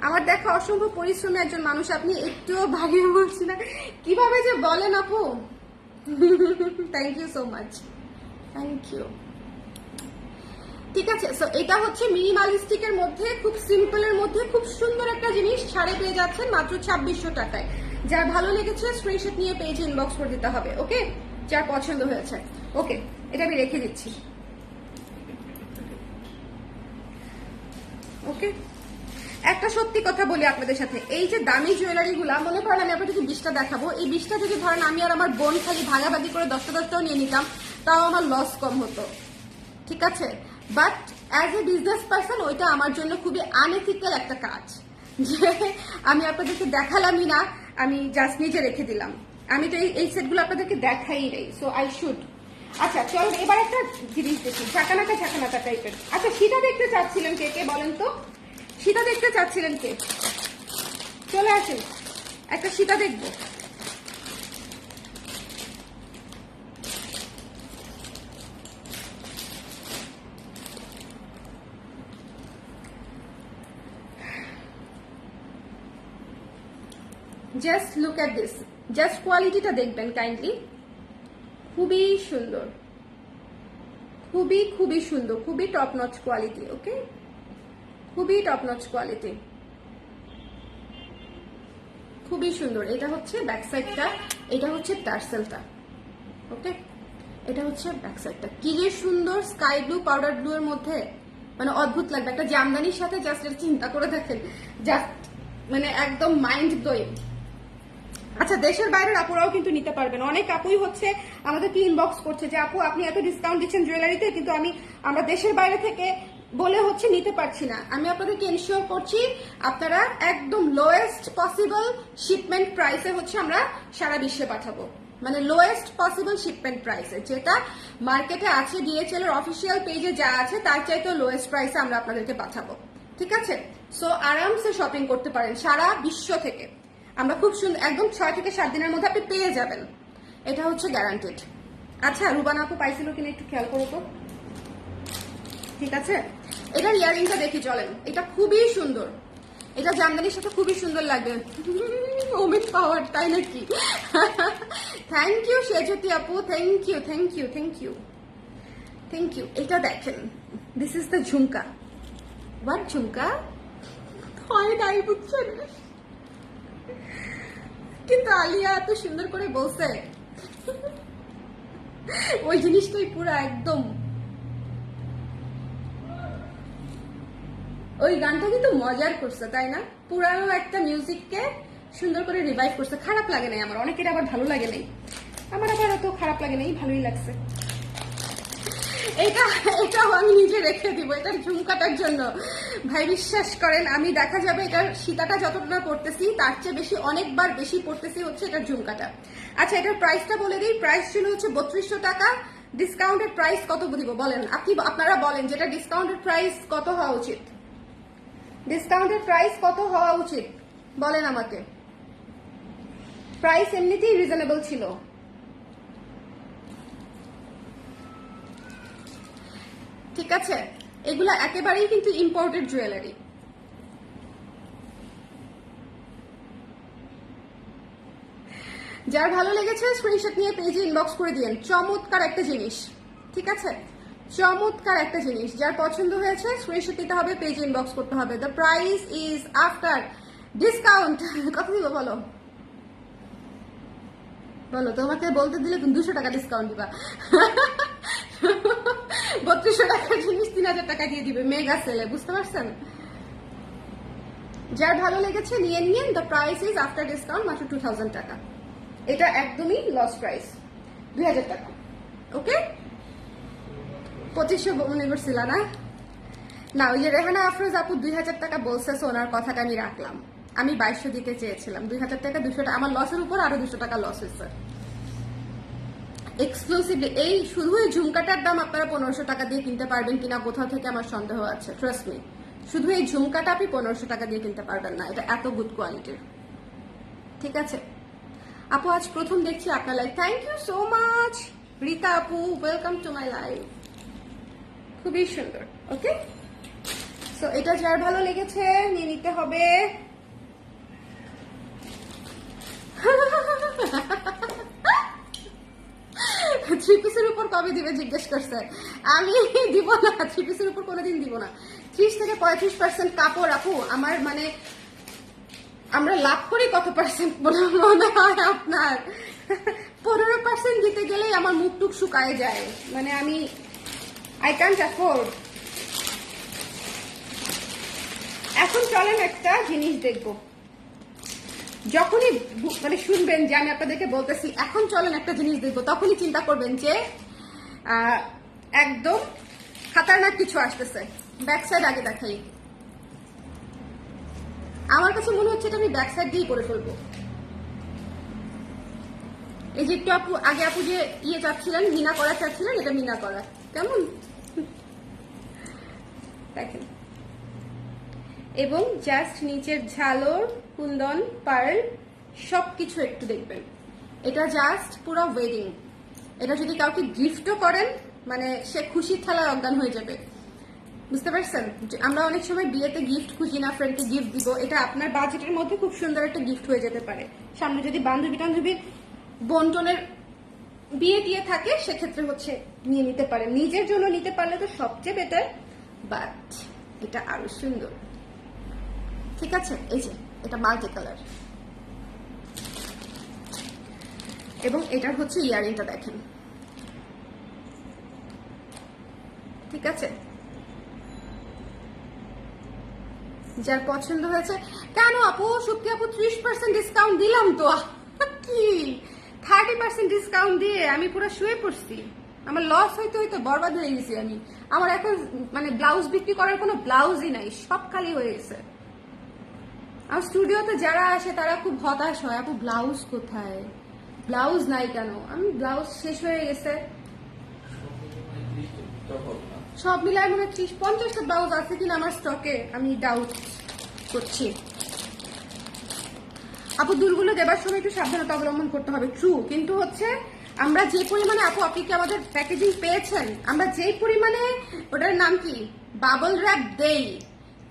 আমার দেখা অসম্ভব পরিশ্রমী একজন মানুষ আপনি, একটুও ভাগিয়ে বলছি না, কিভাবে যে বলেন আপু। Thank you so much, thank you. ঠিক আছে, সো এটা হচ্ছে মিনিমালিস্টিকের মধ্যে, খুব সিম্পলের মধ্যে খুব সুন্দর একটা জিনিস ছাড়ে পেয়ে যাচ্ছেন মাত্র 2600 টাকায়। যার ভালো লেগেছে স্ক্রিনশট নিয়ে পেজে ইনবক্স করে দিতে হবে, ওকে? যার পছন্দ হয়েছে, ওকে? এটা আমি রেখে দিচ্ছি, ওকে? একটা সত্যি কথা বলি আপনাদের সাথে, এই যে দামি জুয়েলারি গুলা, মনে করেন আমি আপনাদেরকে 20টা দেখাবো, এই 20টা যদি ধরেন আমি আর আমার বোন খালি ভাগাভাগি করে 10টাও নিয়ে নিতাম, তাও আমার লস কম হতো, ঠিক আছে? But as a business person ওইটা আমার জন্য খুবই আনএথিক্যাল একটা কাজ, যে আমি আপনাদেরকে দেখালামই না, আমি জাস্ট নিজে রেখে দিলাম। আমি তো এই সেটগুলো আপনাদেরকে দেখাই নেই, সো আই শুড। আচ্ছা চলো এবার একটা জিনিস দেখি, ঝাঁকানাকা ঝাঁকানাকা টাইপের। আচ্ছা সীতা দেখতে চাচ্ছিলেন কে কে বলেন তো? সীতা দেখতে চাচ্ছিলেন কে? চলে আসেন, একটা সীতা দেখবো। Just look at this, just কোয়ালিটিটা দেখবেন কাইন্ডলি, খুবই সুন্দর, খুবই খুবই সুন্দর, খুবই টপ নচ কোয়ালিটি, ওকে? খুবই টপ নচ কোয়ালিটি, খুবই সুন্দর। এটা হচ্ছে ব্যাক সাইডটা, এটা হচ্ছে টার্সেলটা, ওকে? এটা হচ্ছে ব্যাক সাইডটা, কি যে সুন্দর স্কাই ব্লু পাউডার ব্লু এর মধ্যে, মানে অদ্ভুত লাগবে একটা জামদানির সাথে। জাস্ট এটা চিন্তা করে দেখেন, জাস্ট মানে একদম মাইন্ড ব্লোয়িং। আচ্ছা দেশের বাইরের আপুরাও কিন্তু নিতে পারবেন, অনেক আপুই হচ্ছে আমাদেরকে ইনবক্স করছে যে আপু আপনি এত ডিসকাউন্ট দিচ্ছেন জুয়েলারিতে, কিন্তু আমরা দেশের বাইরে থেকে বলে হচ্ছে নিতে পারছি না। আমি আপনাদেরকে এনশিওর করছি আপনারা একদম লোয়েস্ট পসিবল শিপমেন্ট প্রাইসে হচ্ছে আমরা সারা বিশ্বে পাঠাবো, মানে লোয়েস্ট পসিবল শিপমেন্ট প্রাইসে, যেটা মার্কেটে আছে, ডিএচএল এর অফিসিয়াল পেজে যা আছে তার চাইতেও লোয়েস্ট প্রাইসে আমরা আপনাদেরকে পাঠাবো, ঠিক আছে? সো আরামসে শপিং করতে পারেন সারা বিশ্ব থেকে। আমরা খুব সুন্দর একদম 6 থেকে 7 দিনের মধ্যে আপনি পেয়ে যাবেন, এটা হচ্ছে গ্যারান্টেড। আচ্ছা রুবানা আপু পাইছিল কিনা একটু খেয়াল করো তো, ঠিক আছে? এটার ইয়ারিংটা দেখি চলেন, এটা খুবই সুন্দর, এটা জামদানির সাথে খুবই সুন্দর লাগবে। অমিত পাওয়ার, তাই নাকি? থ্যাংক ইউ সেজতি আপু, thank you thank you thank you thank you. এটা দেখেন, this is the jhumka. What jhumka? হয় নাই বুঝছেন, কিন্তু আলিয়া এত সুন্দর করে বলছে, ওই জিনিসটাই পুরো একদম, ওই গানটা কিন্তু মজার করছে তাই না? পুরানো একটা মিউজিককে সুন্দর করে রিভাইভ করছে, খারাপ লাগে নাই আমার, অনেকের আবার ভালো লাগে নাই, আমার আবার অত খারাপ লাগে নাই, ভালোই লাগছে। এটাও আমি নিজে রেখে দিব এটার ঝুমকাটার জন্য। ভাই বিশ্বাস করেন, আমি দেখা যাবে এটার সীতাটা যতটা পড়তেছি তার চেয়ে বেশি, অনেকবার বেশি পড়তেছি হচ্ছে এটার ঝুমকাটা। আচ্ছা, এটার প্রাইসটা বলে দিই। প্রাইস ছিল হচ্ছে 3200 টাকা। ডিসকাউন্টেড প্রাইস কত দিব বলেন? আপনারা বলেন যেটা ডিসকাউন্টেড প্রাইস কত হওয়া উচিত? ডিসকাউন্টেড প্রাইস কত হওয়া উচিত বলেন আমাকে। প্রাইস এমনিতেই রিজনেবল ছিল। ঠিক আছে, এগুলা একেবারেই কিন্তু ইম্পোর্টেড জুয়েলারি। যার ভালো লেগেছে স্ক্রিনশট নিয়ে পেজে ইনবক্স করে দিয়েন। চমৎকার একটা জিনিস, ঠিক আছে, চমৎকার একটা জিনিস। যার পছন্দ হয়েছে স্ক্রিনশট নিতে হবে, পেজে ইনবক্স করতে হবে। The price is after discount. কত দিব বলো? বলো, তোমাকে বলতে দিলে 200 টাকা ডিসকাউন্ট দিবা। 3200 টাকার জিনিস 3000 টাকা দিয়ে দিবে মেগা সেলে, বুঝতে পারছেন? যার ভালো লেগেছে নিয়ে নিন। The price is after discount মাত্র 2000 টাকা। এটা একদমই লস প্রাইস, 2000 টাকা। ওকে, 2500 মনে করছিল না? না, ওই যে রেহানা আফরোজ আপু 2000 টাকা বলছে, ওনার কথাটা আমি রাখলাম। আমি 2200 দিতে চেয়েছিলাম। 2000 টাকা 200 টাকা আমার লসের উপর আরো 200 টাকা লস হয়েছে। এক্সক্লুসিভলি এই শুধু এই ঝুমকাটার দাম আপনারা 1500 টাকা দিয়ে কিনতে পারবেন কিনা কোথাও থেকে আমার সন্দেহ আছে। ট্রাস্ট মি, শুধু এই ঝুমকাটা আপনি 1500 টাকা দিয়ে কিনতে পারবেন না। এটা এত গুড কোয়ালিটির। ঠিক আছে আপু, আজ প্রথম দেখছি আপনার live. Thank you so much Rita আপু, ওয়েলকাম টু মাই লাইভ। খুবই সুন্দর। ওকে, সো এটা যার ভালো লেগেছে নিয়ে নিতে হবে। থ্রি পিসের উপর কবে দিবে জিজ্ঞেস করছে। আমি দিব না, থ্রি পিসের উপর কোনোদিন দিব না। 30 থেকে 35% কাপড় আপু আমার, মানে আমরা লাভ করি কত পার্সেন্ট বলে মনে হয় আপনার? 15% দিতে গেলেই আমার মুখ টুক শুকায় যায়। মানে আমি আই ক্যান্ট অ্যাফোর্ড। এখন চলেন একটা জিনিস দেখবো। যখনই মানে শুনবেন যে আমি আপনাদেরকে বলতেছি এখন চলেন একটা জিনিস দেখবো, তখনই চিন্তা করবেন যে একদম খাতারনাক কিছু আসতেছে। ব্যাক সাইড আগে দেখাই। আমার কাছে মনে হচ্ছে এটা আমি ব্যাক সাইড দিয়েই করে ফেলবো। এই যে একটু আপু আগে আপু যে ইয়ে চাচ্ছিলেন, মিনা করা চাচ্ছিলেন, এটা মিনা করা। কেমন দেখেন, এবং জাস্ট নিচের ঝালর, কুন্দন, পার্ল সবকিছু একটু দেখবেন। এটা জাস্ট পুরো ওয়েডিং। এটা যদি কাউকে গিফটও করেন, মানে সে খুশির ঠেলায় অজ্ঞান হয়ে যাবে। বুঝতে পারছেন? আমরা অনেক সময় বিয়েতে গিফট খুঁজি না, ফ্রেন্ডকে গিফট দিব। এটা আপনার বাজেটের মধ্যে খুব সুন্দর একটা গিফট হয়ে যেতে পারে। সামনে যদি বান্ধবী টান্ধবীর বন্টনের বিয়ে দিয়ে থাকে, সেক্ষেত্রে হচ্ছে নিয়ে নিতে পারেন। নিজের জন্য নিতে পারলে তো সবচেয়ে বেটার, বাট এটা আরো সুন্দর। ঠিক আছে, এই যে এটা মাল্টি কালার, এবং এটার হচ্ছে ইয়ারিংটা দেখেন। ঠিক আছে, যার পছন্দ হয়েছে। কেন আপু, সত্যি আপু 30% ডিসকাউন্ট দিলাম তো, কি 30% ডিসকাউন্ট দিয়ে আমি পুরো শুয়ে পড়ছি। আমার লস হইতে হইতে বরবাদ হয়ে গেছি আমি। আমার এখন মানে ব্লাউজ বিক্রি করার কোনো ব্লাউজই নাই, সব খালি হয়ে গেছে। আমার স্টুডিওতে যারা আসে তারা খুব হতাশ হয়, আপু ব্লাউজ কোথায়, ব্লাউজ নাই কেন? আমি ব্লাউজ শেষ হয়ে গেছে, সব মিলায় মনে 30-50টা ব্লাউজ আছে কিনা আমার স্টকে, আমি ডাউট করছি। আপু দুলগুলো দেবার সময় একটু সাবধানতা অবলম্বন করতে হবে, ট্রু। কিন্তু হচ্ছে আমরা যে পরিমাণে, আপু আপনি কি আমাদের প্যাকেজিং পেয়েছেন? আমরা যেই পরিমাণে, ওটার নাম কি, বাবল র্যাপ দেই,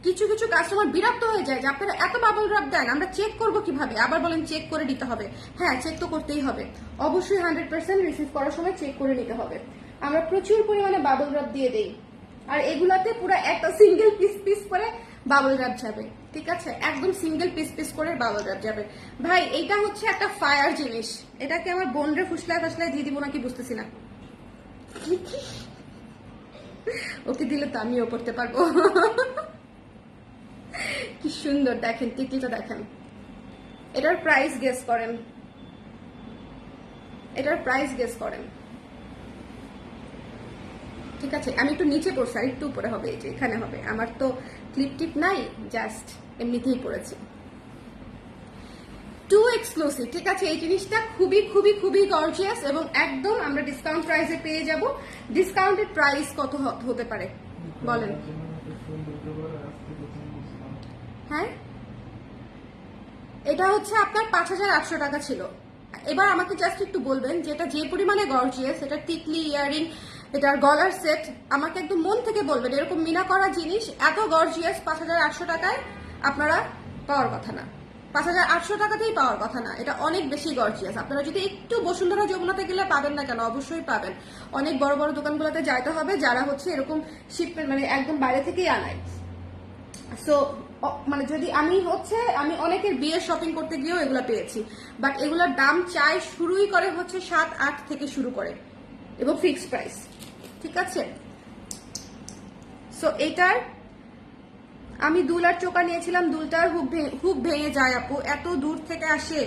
কিছু কিছু কাস্টমার বিরক্ত হয়ে যায় যে আপনারা এত বাবল র্যাপ দেন, আমরা চেক করবো কিভাবে? আবার বলেন চেক করে দিতে হবে। হ্যাঁ, চেক তো করতেই হবে অবশ্যই। 100% রিসিভ করার সময় চেক করে নিতে হবে। আমরা প্রচুর পরিমাণে বাবল র্যাপ দিয়ে দেই, আর এগুলাতে পুরো একটা সিঙ্গেল পিস পিস করে বাবল র্যাপ যাবে। ঠিক আছে, একদম সিঙ্গেল পিস পিস করে বাবল র্যাপ যাবে। ভাই এইটা হচ্ছে একটা ফায়ার জিনিস। এটাকে আমার বোনরে ফুসলায় ফাসলায় দিয়ে দিব নাকি বুঝতেছি না। ওকে দিলে তো আমিও পড়তে পারবো। কি সুন্দর দেখেন, টিকলিটা দেখেন। এটার প্রাইস গেস করেন, এটার প্রাইস গেস করেন। ঠিক আছে, আমি একটু নিচে পড়ছি, আর একটু উপরে হবে, এই যে এখানে হবে। আমার তো ক্লিপ টিপ নাই, জাস্ট এমনিতেই পড়েছি। এক্সক্লুসিভ, ঠিক আছে? এই জিনিসটা খুবই খুবই খুবই গর্জিয়াস এবং একদম আমরা ডিসকাউন্ট প্রাইসে পেয়ে যাব। ডিসকাউন্টেড প্রাইস কত হতে পারে বলেন? হ্যাঁ, এটা হচ্ছে আপনার 5,800 টাকা ছিল। এবার আমাকে জাস্ট একটু বলবেন যে এটা যে পরিমাণে গর্জিয়াস, এটা টিকলি ইয়ারিং, এটার গলার সেট, আমাকে একদম মন থেকে বলবেন এরকম মিনা করা জিনিস এত গর্জিয়াস 5,800 টাকায় আপনারা পাওয়ার কথা না। 5,800 টাকাতেই পাওয়ার কথা না, এটা অনেক বেশি গর্জিয়াস। আপনারা যদি একটু বসুন্ধরা যমুনাতে গেলে পাবেন না কেন, অবশ্যই পাবেন। অনেক বড় বড় দোকানগুলোতে যাইতে হবে যারা হচ্ছে এরকম শিপমেন্ট মানে একদম বাইরে থেকেই আনায়। সো মানে যদি আমি অনেকের বিয়ের শপিং করতে গিয়েও এগুলো পেয়েছি, বাট এগুলোর দাম চাই শুরুই করে হচ্ছে 7-8 থেকে শুরু করে এবং ফিক্সড প্রাইস, ঠিক আছে? সো এটার আমি দুলার চোকা নিয়েছিলাম, দুলটার হুক ভেঙে যায় আপু, এত দূর থেকে আসে,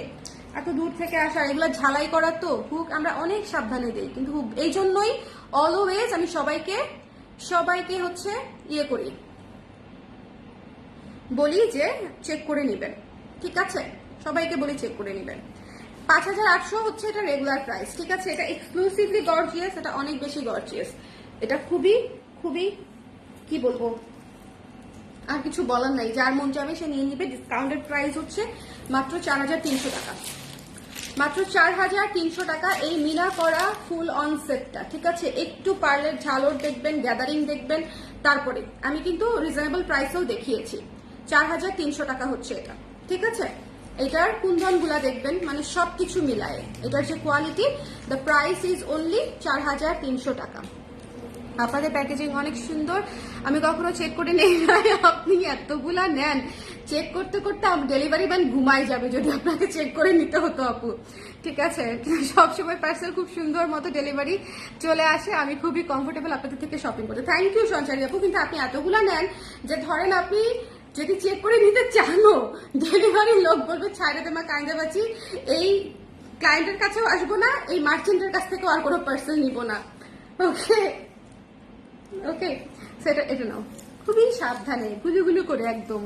এত দূর থেকে আসা, এগুলো ঝালাই করা তো হুক আমরা অনেক সাবধানে দিই, কিন্তু এই জন্যই অলওয়েজ আমি সবাইকে হচ্ছে ইয়ে করি, বলি যে চেক করে নেবেন, ঠিক আছে? সবাইকে বলি চেক করে নেবেন। 5,800 হচ্ছে এটা রেগুলার প্রাইস, ঠিক আছে? এটা এক্সক্লুসিভলি গর্জিয়াস, এটা অনেক বেশি গর্জিয়াস, এটা খুবই খুবই কি বলবো, আর কিছু বলার নাই। যার মন যাবে সে নিয়ে নিবে। ডিসকাউন্টেড প্রাইস হচ্ছে মাত্র 4,300 টাকা, মাত্র 4,300 টাকা এই মিনা করা ফুল অন সেটটা, ঠিক আছে? একটু পার্লের ঝালর দেখবেন, গ্যাদারিং দেখবেন, তারপরে আমি কিন্তু রিজনেবল প্রাইসেও দেখিয়েছি। 4,300 টাকা হচ্ছে এটা, ঠিক আছে? এটার কুন্দন গুলা দেখবেন, মানে সবকিছু মিলায়ে এটার যে quality, the price is only 4,300 টাকা। আপনাদের প্যাকেজিং অনেক সুন্দর, আমি কখনো চেক করে নেই নাই, আপনি এতগুলা নেন, চেক করতে করতে ডেলিভারি ম্যান ঘুমাই যাবে যদি আপনাকে চেক করে নিতে হতো আপু, ঠিক আছে? সবসময় পার্সেল খুব সুন্দর মতো ডেলিভারি চলে আসে, আমি খুবই কমফোর্টেবল আপনাদের থেকে শপিং করতে। থ্যাংক ইউ সঞ্চারী আপু, কিন্তু আপনি এতগুলা নেন যে ধরেন আপনি যদি চেক করে নিতে চানো, ডেলিভারির লোক বলবে ছাইড়ে দেমা কাইন্দা বাঁচি, এই ক্লায়েন্টের কাছেও আসবো না, এই মার্চেন্টের কাছ থেকেও আর কোনো পার্সেল নিব না। ওকে ওকে, সেটা এটা নাও, খুবই সাবধানে গুলুগুলু করে একদম,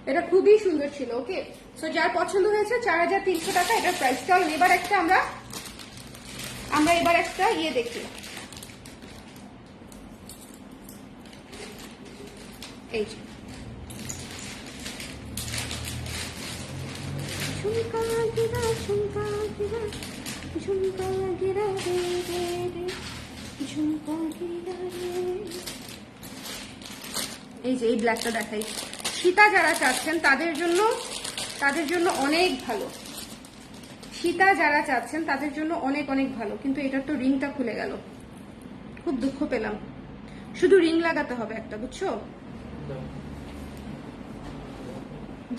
এটা খুবই সুন্দর ছিল। ওকে, সো যার পছন্দ হয়েছে 4,300 টাকা এটার প্রাইস। চলুন এবার একটা আমরা এবার একটা ইয়ে দেখি, এই যে ঝুমকা গিরা ঝুমকা গিরা ঝুমকা গিরা রে রে রে ঝুমকা গিরা রে। এই যে এই ব্ল্যাকটা দেখাই, সীতা যারা চাচ্ছেন তাদের জন্য অনেক ভালো, সীতা যারা চাচ্ছেন তাদের জন্য অনেক অনেক ভালো। কিন্তু এটার তো রিংটা খুলে গেল, খুব দুঃখ পেলাম। শুধু রিং লাগাতে হবে একটা, বুঝছো?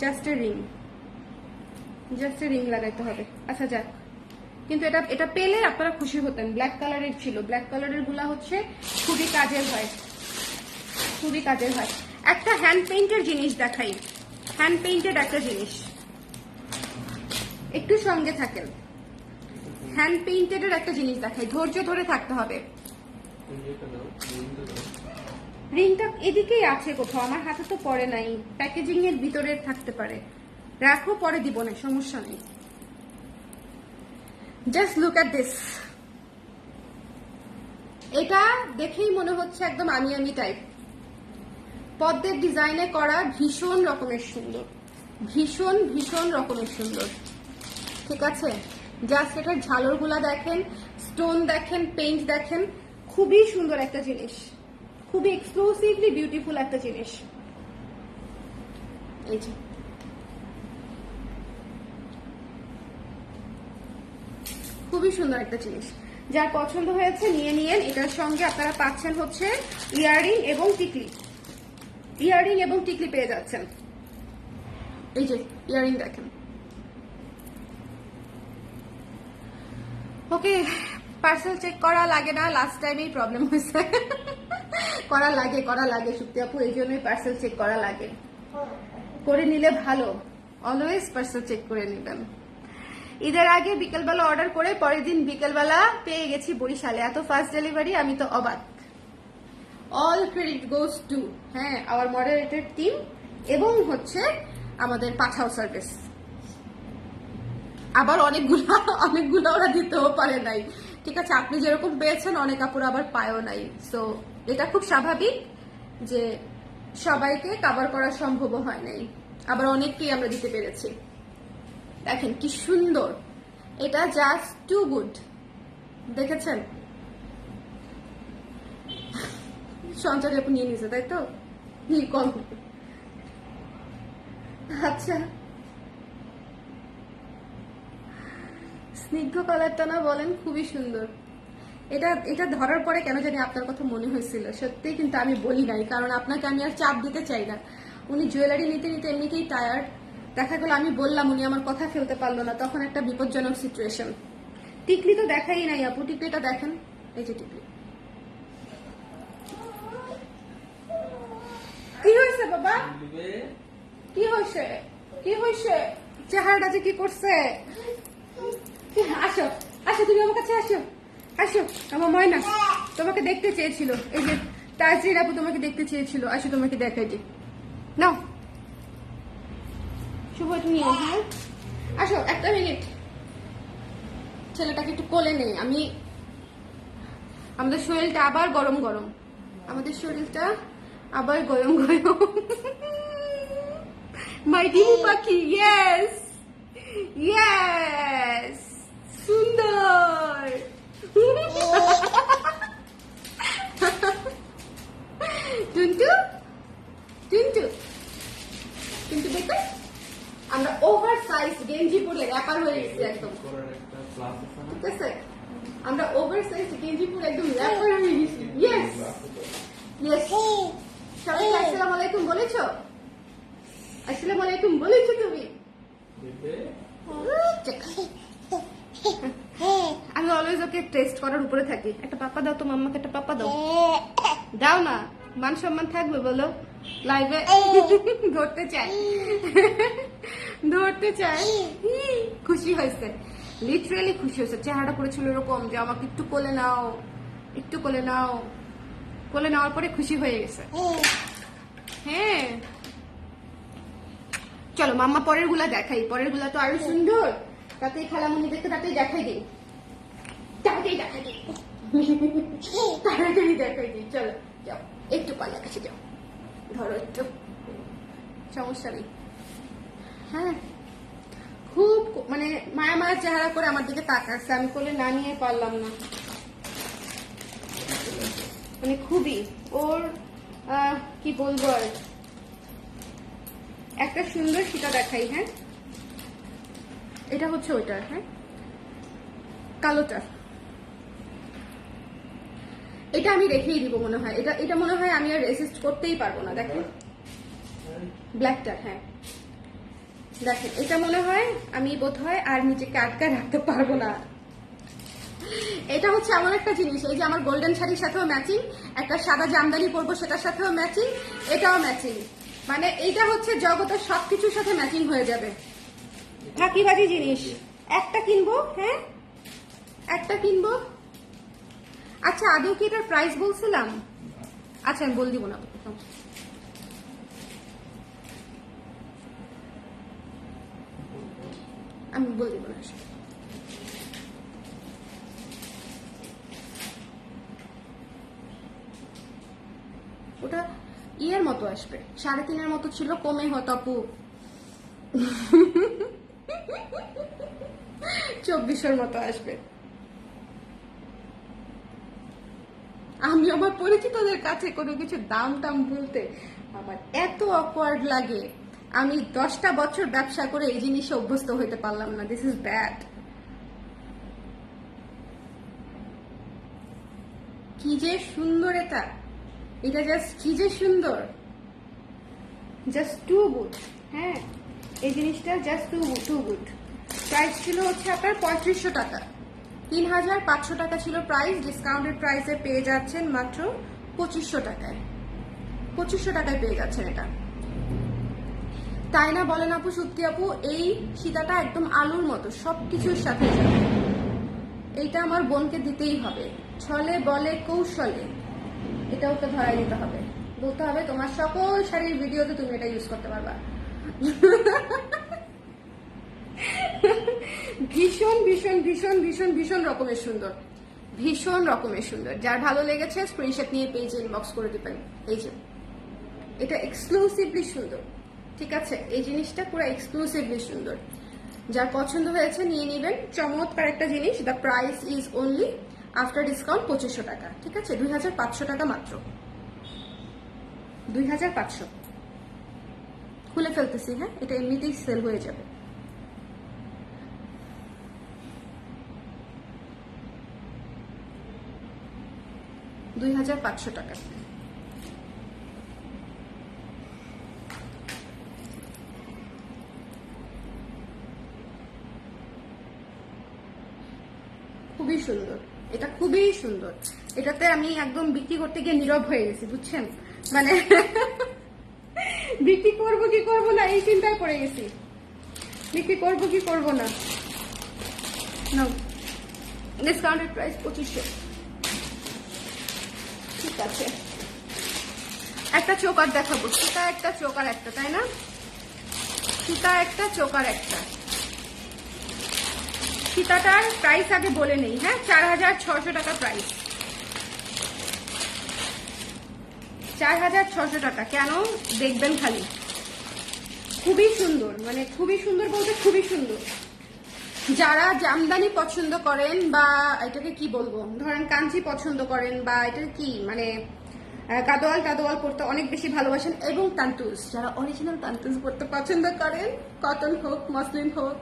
জাস্ট এ রিং লাগাইতে হবে। আচ্ছা যাক, কিন্তু এটা পেলে আপনারা খুশি হতেন। ব্ল্যাক কালারের ছিল, ব্ল্যাক কালারের গুলা হচ্ছে খুবই কাজের হয়, খুবই কাজের হয়। একটা হ্যান্ড পেইন্টের জিনিস দেখাই, হ্যান্ড পেইন্টেড একটা জিনিস, একটু সঙ্গে থাকেন। হ্যান্ড পেইন্টেড এর একটা জিনিস দেখাই, ধৈর্য ধরে থাকতে হবে। রিংটা এদিকেই আছে কোথাও, আমার হাতে তো পড়ে নাই, প্যাকেজিং এর ভিতরে থাকতে পারে, রাখো পরে দিব না, সমস্যা নেই। জাস্ট লুক এট দিস, এটা দেখেই মনে হচ্ছে একদম আমি টাইপ, পদ্মের ডিজাইনে করা, ভীষণ রকমের সুন্দর, ভীষণ ভীষণ রকমের সুন্দর, ঠিক আছে? জাস্ট এটার ঝালরগুলা দেখেন, স্টোন দেখেন, পেইন্ট দেখেন, খুবই সুন্দর একটা জিনিস, খুবই এক্সক্লুসিভলি বিউটিফুল একটা জিনিস। এই যে খুবই সুন্দর একটা জিনিস, যার পছন্দ হয়েছে নিয়ে নিয়েন। এটার সঙ্গে আপনারা পাচ্ছেন হচ্ছে ইয়াররিং এবং টিকলি, ইয়াররিং এবং টিকলি পেয়ে যাচ্ছেন। এই যে ইয়াররিং দেখেন। ওকে, পার্সেল চেক করা লাগে না, লাস্ট টাইমেই প্রবলেম হয়েছে। করা লাগে সুপ্তি আপু, এই জন্যই পার্সেল চেক করা লাগে, করে নিলে ভালো, অলওয়েজ পার্সেল চেক করে নেবেন। ঈদের আগে বিকেলবেলা অর্ডার করে পরের দিন বিকেলবেলা পেয়ে গেছি বরিশালে, এত ফাস্ট ডেলিভারি, আমি তো অবাক। All credit goes to our moderated team এবং হচ্ছে আমাদের পাঠাও সার্ভিস। আবার অনেকগুলো ওরা দিতেও পারে নাই। ঠিক আছে, আপনি যেরকম পেয়েছেন অনেক আপুরা আবার পায়ও নাই। সো এটা খুব স্বাভাবিক যে সবাইকে কভার করা সম্ভব হয় নাই, আবার অনেককেই আমরা দিতে পেরেছি। দেখেন কি সুন্দর, এটা জাস্ট টু গুড। দেখেছেন সঞ্চারী আপু নিয়ে নিয়েছে তাই তো, কল। আচ্ছা, স্নিগ্ধ কালারটা না বলেন খুবই সুন্দর। এটা ধরার পরে কেন জানি আপনার কথা মনে হয়েছিল, সত্যি কিন্তু আমি বলি নাই, কারণ আপনাকে আমি আর চাপ দিতে চাই না। উনি জুয়েলারি নিতে নিতে এমনিতেই টায়ার্ড, দেখা গেল আমি বললাম উনি আমার কথা ফেলতে পারলো না, তখন একটা বিপজ্জনক সিচুয়েশন। টিকলি তো দেখাই নাই আপু, টিকলিটা দেখেন, এই যে টিকলি। কি হয়েছে বাবা, কি হয়েছে, কি হয়েছে, চেহারাটা যে কি করছে। আসো আসো, তুমি আমার কাছে আসো, আসো আমার ময়না তোমাকে দেখতে চেয়েছিল, এই যে তাজরিন আপু তোমাকে দেখতে চেয়েছিল, আসো তোমাকে দেখাই দি। নাও শুভ, তুমি হ্যাঁ আসো, একটা মিনিট, ছেলেটাকে একটু কোলে নেই আমি। আমাদের শরীরটা আবার গরম গরম, আমাদের শরীরটা আবার গরম গরম। মাই ডিমি পাখি, ইয়েস ইয়েস, সুন্দর। টুনটু টুনটু টুনটু দেখো, আমরা ওভার সাইজ গেঞ্জি পরে র্যাপার হয়ে গেছি একদম, ঠিক আছে, আমরা ওভার সাইজ গেঞ্জি পরে একদম র্যাপার হয়ে গেছি। ইয়েস ইয়েস, সবাইকে আসসালামু আলাইকুম বলেছো, আসসালামু আলাইকুম বলেছো তুমি। আমি অলওয়েজ ওকে টেস্ট করার উপরে থাকি। একটা পাপা দাও তো মাম্মাকে, একটা পাপা দাও, দাও না, মান সম্মান থাকবে বলো লাইভে। ধরতে চাই, ধরতে চাই। খুশি হয়েছে, লিটারালি খুশি হয়েছে, চেহারাটা করেছিল এরকম যে আমাকে একটু কোলে নাও, একটু কোলে নাও, কোলে নেওয়ার পরে খুশি হয়ে গেছে। হ্যাঁ চলো মাম্মা পরের গুলা দেখাই, পরের গুলা তো আরো সুন্দর, তাতেই খালামুনি দেখতে, তাতেই দেখাই দিই, তাড়াতাড়ি দেখাই দিই, তাড়াতাড়ি দেখাই দিই। চলো যাও একটু পাল্লা কাছে যাও, ধরো একটু, সমস্যা নেই। হ্যাঁ খুব মানে মায়া মায়া চেহারা করে আমার দিকে তাকাচ্ছে, আমি কোলে না নিয়ে পারলাম না, মানে খুবই ওর কি বলবো আর। একটা সুন্দর সেটা দেখাই, হ্যাঁ এটা হচ্ছে ওইটার, হ্যাঁ কালোটা, এটা আমি রেখেই দিব মনে হয়, এটা এটা মনে হয় আমি আর রেসিস্ট করতেই পারবো না। দেখেন ব্ল্যাকটা, হ্যাঁ দেখেন এটা মনে হয় আমি বোধ হয় আর নিজেকে আটকা রাখতে পারবো না। এটা হচ্ছে এমন একটা জিনিস, এই যে আমার গোল্ডেন শাড়ির সাথেও ম্যাচিং, একটা সাদা জামদানি পরবো সেটার সাথেও ম্যাচিং, এটাও ম্যাচিং, মানে এইটা হচ্ছে জগতের সবকিছুর সাথে ম্যাচিং হয়ে যাবে। ফাঁকিবাজি জিনিস, একটা কিনবো, হ্যাঁ একটা কিনবো। আচ্ছা আদৌ কি এটার প্রাইস বলছিলাম? আচ্ছা আমি বল দিব না, আমি বল দিব না। ওটা ইয়ের মতো আসবে, 3.5-এর মতো ছিল, কমে হয়তো আপু 2400-এর মতো আসবে। আমি আমার পরিচিতদের কাছে কোনো কিছু দাম টাম বলতে আমার এত অকওয়ার্ড লাগে, আমি 10টা বছর ব্যবসা করে এই জিনিসে অভ্যস্ত হইতে পারলাম না। This is bad. কি যে সুন্দর এটা, এটা জাস্ট কি যে সুন্দর, জাস্ট টু গুড। হ্যাঁ এই জিনিসটা জাস্ট টু গুড। প্রাইস ছিল হচ্ছে আপনার 3500 টাকা, 3500 টাকা ছিল প্রাইস, ডিসকাউন্টেড প্রাইসে পেয়ে যাচ্ছেন মাত্র 2500 টাকায়। 2500 টাকায় পেয়ে যাচ্ছেন এটা, তাই না বলেন আপু? সত্যি আপু, এই সীতাটা একদম আলুর মতো, সবকিছুর সাথে যাবে। এইটা আমার বোনকে দিতেই হবে, ছলে বলে কৌশলে এটা ওকে ধরাই দিতে হবে, বলতে হবে তোমার সকল শাড়ির ভিডিওতে তুমি এটা ইউজ করতে পারবা। ভীষণ ভীষণ ভীষণ ভীষণ ভীষণ রকমের সুন্দর, ভীষণ রকমের সুন্দর। যার ভালো লেগেছে স্ক্রিনশট নিয়ে পেজে ইনবক্স করে দিবেন। এই যে এটা এক্সক্লুসিভলি সুন্দর, ঠিক আছে, এই জিনিসটা পুরো এক্সক্লুসিভলি সুন্দর। যার পছন্দ হয়েছে নিয়ে নেবেন, চমৎকার একটা জিনিস। The price is only after discount 2500 টাকা, ঠিক আছে, 2500 টাকা মাত্র, 2500। খুলে ফেলতেছি, হ্যাঁ, এটা এমনিতেই সেল হয়ে যাবে। $2500 টাকা। খুবই সুন্দর, এটা খুবই সুন্দর। এটাতে আমি একদম বিক্রি করতে গিয়ে নীরব হয়ে গেছি, বুঝছেন, মানে বিক্রি করবো কি করবো না এই চিন্তায় পড়ে গেছি, বিক্রি করবো কি করবো না। ডিসকাউন্টেড প্রাইস 2500, ঠিক আছে। একটা চোকার দেখাবো, সীতা একটা চোকার একটা, তাই না, সীতা একটা চোকার একটা। সীতাটার প্রাইস আগে বলে নেই, হ্যাঁ, 4600 টাকা প্রাইস, 4600 টাকা। কেন দেখবেন খালি, খুবই সুন্দর, মানে খুবই সুন্দর বলতে খুবই সুন্দর। যারা জামদানি পছন্দ করেন বা এটাকে কি বলবো, ধরেন কাঞ্চি পছন্দ করেন বা এটা কি মানে গাদোয়াল টাদোয়াল পরতে অনেক বেশি ভালোবাসেন, এবং তান্তুজ, যারা অরিজিনাল তান্তুজ পরতে পছন্দ করেন, কটন হোক মসলিন হোক,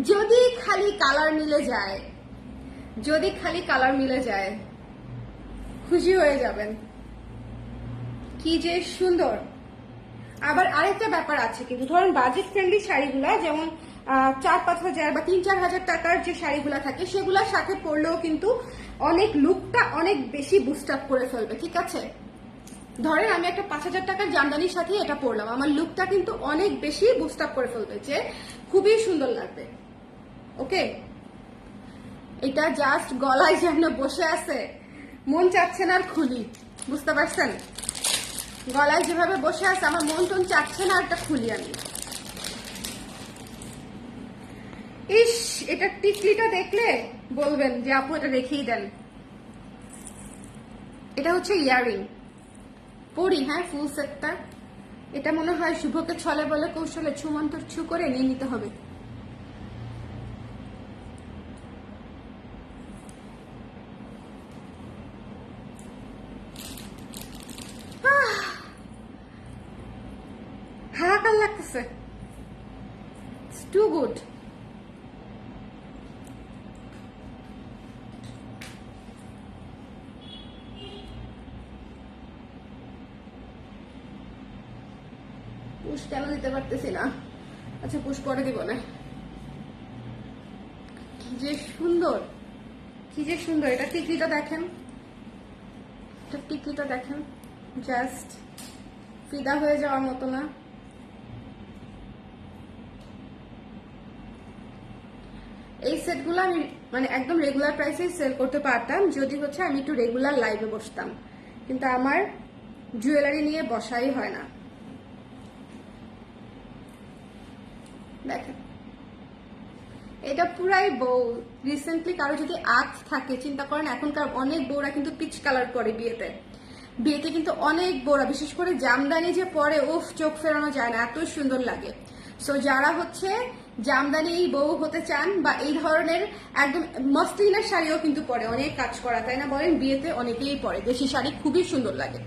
যদি খালি কালার মিলে যায়, যদি খালি কালার মিলে যায় খুশি হয়ে যাবেন। কি যে সুন্দর। আবার আরেকটা ব্যাপার আছে কিন্তু, ধরেন বাজেট ফ্রেন্ডলি শাড়িগুলা যেমন 4-5 হাজার বা 3-4 হাজার টাকার যে শাড়িগুলা থাকে সেগুলোর সাথে পরলেও কিন্তু অনেক লুকটা অনেক বেশি বুস্ট আপ করে ফেলবে, ঠিক আছে। ধরেন আমি একটা 5000 টাকার জামদানির সাথে এটা পরলাম, আমার লুকটা কিন্তু অনেক বেশি বুস্ট আপ করে ফেলবে, যে খুবই সুন্দর লাগবে। ওকে, এটা জাস্ট গলায় যেন বসে আছে, মন চাচ্ছে না আর খুলি, বুঝতে পারছেন, গলায় যেভাবে বসে আছে আমার মন টন চাচ্ছে না একটা খুলি আমি। ইস, এটা টিকলিটা দেখলে বলবেন যে আপু এটা রেখেই দেন। এটা হচ্ছে ইয়াররিং, পরি, হ্যাঁ, ফুল সেটটা। এটা মনে হয় শুভকে ছলে বলে কৌশলে ছুমন্তর ছু করে নিয়ে নিতে হবে। হাহাকার লাগতেছে, ইটস টু গুড। পুশ কেন দিতে পারতেছি না, আচ্ছা পুশ পরে দিব না। কি যে সুন্দর, কি যে সুন্দর। এটা টিকলিটা দেখেন, এটা টিকলিটা দেখেন, জাস্ট ফিদা হয়ে যাওয়ার মতো না। এই সেটগুলো আমি মানে একদম রেগুলার প্রাইসে সেল করতে পারতাম যদি হচ্ছে আমি একটু রেগুলার লাইভে বসতাম, কিন্তু আমার জুয়েলারি নিয়ে বসাই হয় না। দেখেন এটা পুরাই বউ। রিসেন্টলি কারো যদি আঁচ থাকে, চিন্তা করেন এখনকার অনেক বউরা কিন্তু পিচ কালার করে বিয়েতে, বিয়েতে কিন্তু অনেক বউরা, বিশেষ করে জামদানি যে পরে, উফ, চোখ ফেরানো যায় না, এত সুন্দর লাগে। সো যারা হচ্ছে জামদানি বউ হতে চান বা এই ধরনের একদম মসলিনের শাড়িও কিন্তু পরে, অনেক কাজ করা, তাই না বলেন, বিয়েতে অনেকেই পরে দেশি শাড়ি, খুবই সুন্দর লাগে।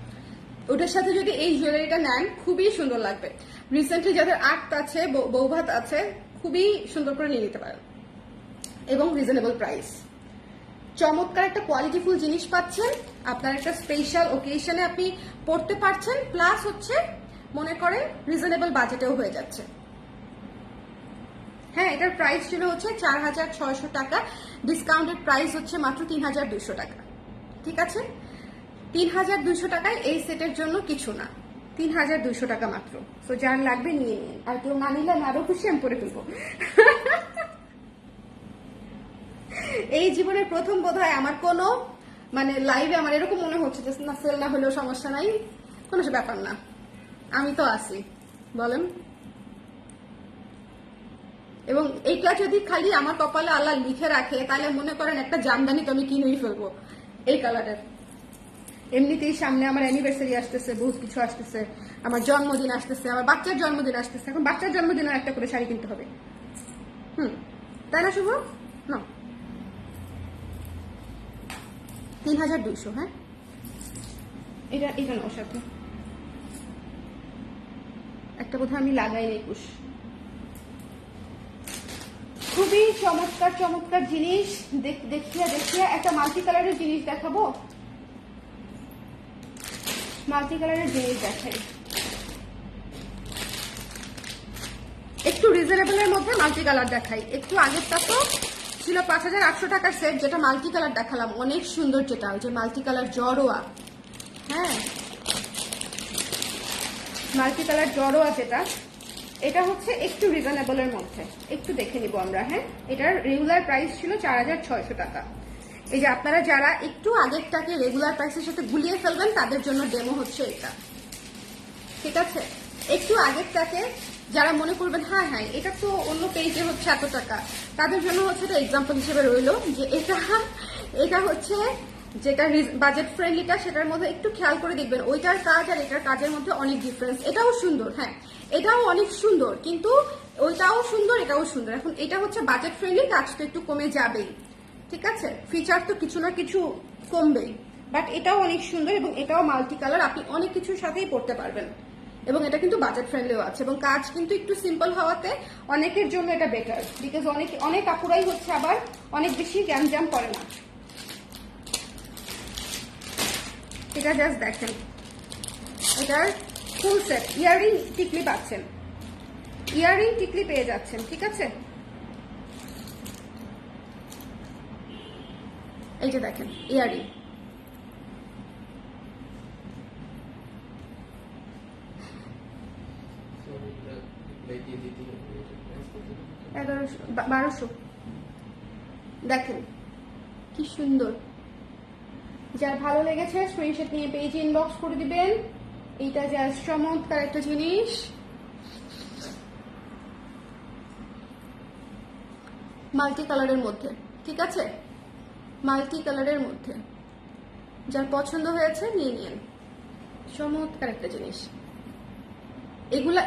ওটার সাথে যদি এই জুয়েলারিটা নেন খুবই সুন্দর লাগবে। রিসেন্টলি যাদের আর্ট আছে, বৌভাত আছে, খুবই সুন্দর করে নিয়ে নিতে পারেন, এবং রিজনেবল প্রাইস। চমৎকার একটা কোয়ালিটিফুল জিনিস পাচ্ছেন, আপনার একটা স্পেশাল ওকেশনে আপনি পড়তে পারছেন, প্লাস হচ্ছে মনে করেন রিজনেবল বাজেটেও হয়ে যাচ্ছে। হ্যাঁ, এটার প্রাইস ছিল হচ্ছে 4600 টাকা, ডিসকাউন্টেড প্রাইস হচ্ছে মাত্র 3200 টাকা, ঠিক আছে। 3200 টাকায় এই সেটের জন্য কিছু না, 3200 টাকা মাত্র। তো যার লাগবে নিয়ে নিন, আর কেউ না নিলে আমি আরো খুশি, আমি পরে ফেলবো। এই জীবনের প্রথম বোধহয় আমার কোনো মানে লাইভে আমার এরকম মনে হচ্ছে যে না, সেল না হলেও সমস্যা নাই, কোনো ব্যাপার না, আমি তো আছি, বলেন। এবং এইটা যদি খালি আমার কপালে আল্লাহ লিখে রাখে তাহলে মনে করেন একটা জামদানি তো আমি কিনেই ফেলবো এই কালারের। এমনিতেই সামনে আমার অ্যানিভার্সারি আসতেছে, বহুত কিছু আসতেছে, আমার জন্মদিন আসতেছে, আমার বাচ্চার জন্মদিন আসতেছে। এখন বাচ্চার জন্মদিনের একটা করে শাড়ি কিনতে হবে, তাই না শুভ? না 3200। হ্যাঁ এটা এটা নাও সাথে একটা কথা আমি লাগাই নাই কুশ। খুবই চমৎকার চমৎকার জিনিস দেখিয়া দেখিয়া একটা মাল্টি কালারের জিনিস দেখাবো। মাল্টি কালারের জিনিস দেখাই, একটু রিজনেবলের মধ্যে মাল্টি কালার দেখাই। একটু আগেরটা তো ছিল 5800 টাকার সেট, যেটা মাল্টি কালার দেখালাম, অনেক সুন্দর, যেটা ওই যে মাল্টি কালার জড়োয়া। হ্যাঁ মাল্টি কালার জড়োয়া যেটা, এটা হচ্ছে একটু রিজনেবলের মধ্যে, একটু দেখে নিব আমরা। হ্যাঁ এটার রেগুলার প্রাইস ছিল 4600 টাকা। এই যে আপনারা যারা একটু আগেরটাকে রেগুলার প্রাইসের সাথে গুলিয়ে ফেলবেন তাদের জন্য ডেমো হচ্ছে এটা, ঠিক আছে? একটু আগেরটাকে যারা মনে করবেন হ্যাঁ হ্যাঁ এটা তো অন্য পেজে হচ্ছে এত টাকা, তাদের জন্য হচ্ছে এটা এক্সাম্পল হিসেবে রইলো যে এটা হচ্ছে যেটা বাজেট ফ্রেন্ডলিটা, সেটার মধ্যে একটু খেয়াল করে দেখবেন ওইটার কাজ আর এটার কাজের মধ্যে অনেক ডিফারেন্স। এটাও সুন্দর, হ্যাঁ এটাও অনেক সুন্দর, কিন্তু ওইটাও সুন্দর এটাও সুন্দর। এখন এটা হচ্ছে বাজেট ফ্রেন্ডলি, কাজ তো একটু কমে যাবেই, ঠিক আছে? ফিচার তো কিছু না কিছু কমবেই, বাট এটাও অনেক সুন্দর এবং এটাও মাল্টি কালার, আপনি অনেক কিছুর সাথেই পড়তে পারবেন। এবং এটা কিন্তু বাজেট ফ্রেন্ডলিও আছে এবং কাজ কিন্তু একটু সিম্পল হওয়াতে অনেকের জন্য এটা বেটার, বিকজ অনেক আপুরাই হচ্ছে আবার অনেক বেশি গ্যামজাম করে না। এটা জাস্ট দেখেন, এটার ফুল সেট ইয়াররিং টিকলি পাচ্ছেন, ইয়াররিং টিকলি পেয়ে যাচ্ছেন, ঠিক আছে? এই যে দেখেন ইয়াররিং, $1200 দেখেন কি সুন্দর। যার ভালো লেগেছে স্ক্রিনশট নিয়ে পেজে ইনবক্স করে দিবেন। এইটা জাস্ট চমৎকার একটা জিনিস, মাল্টি কালারের মধ্যে, ঠিক আছে? মাল্টি কালারের মধ্যে যার পছন্দ হয়েছে নিয়ে নিন, চমৎকার একটা জিনিস।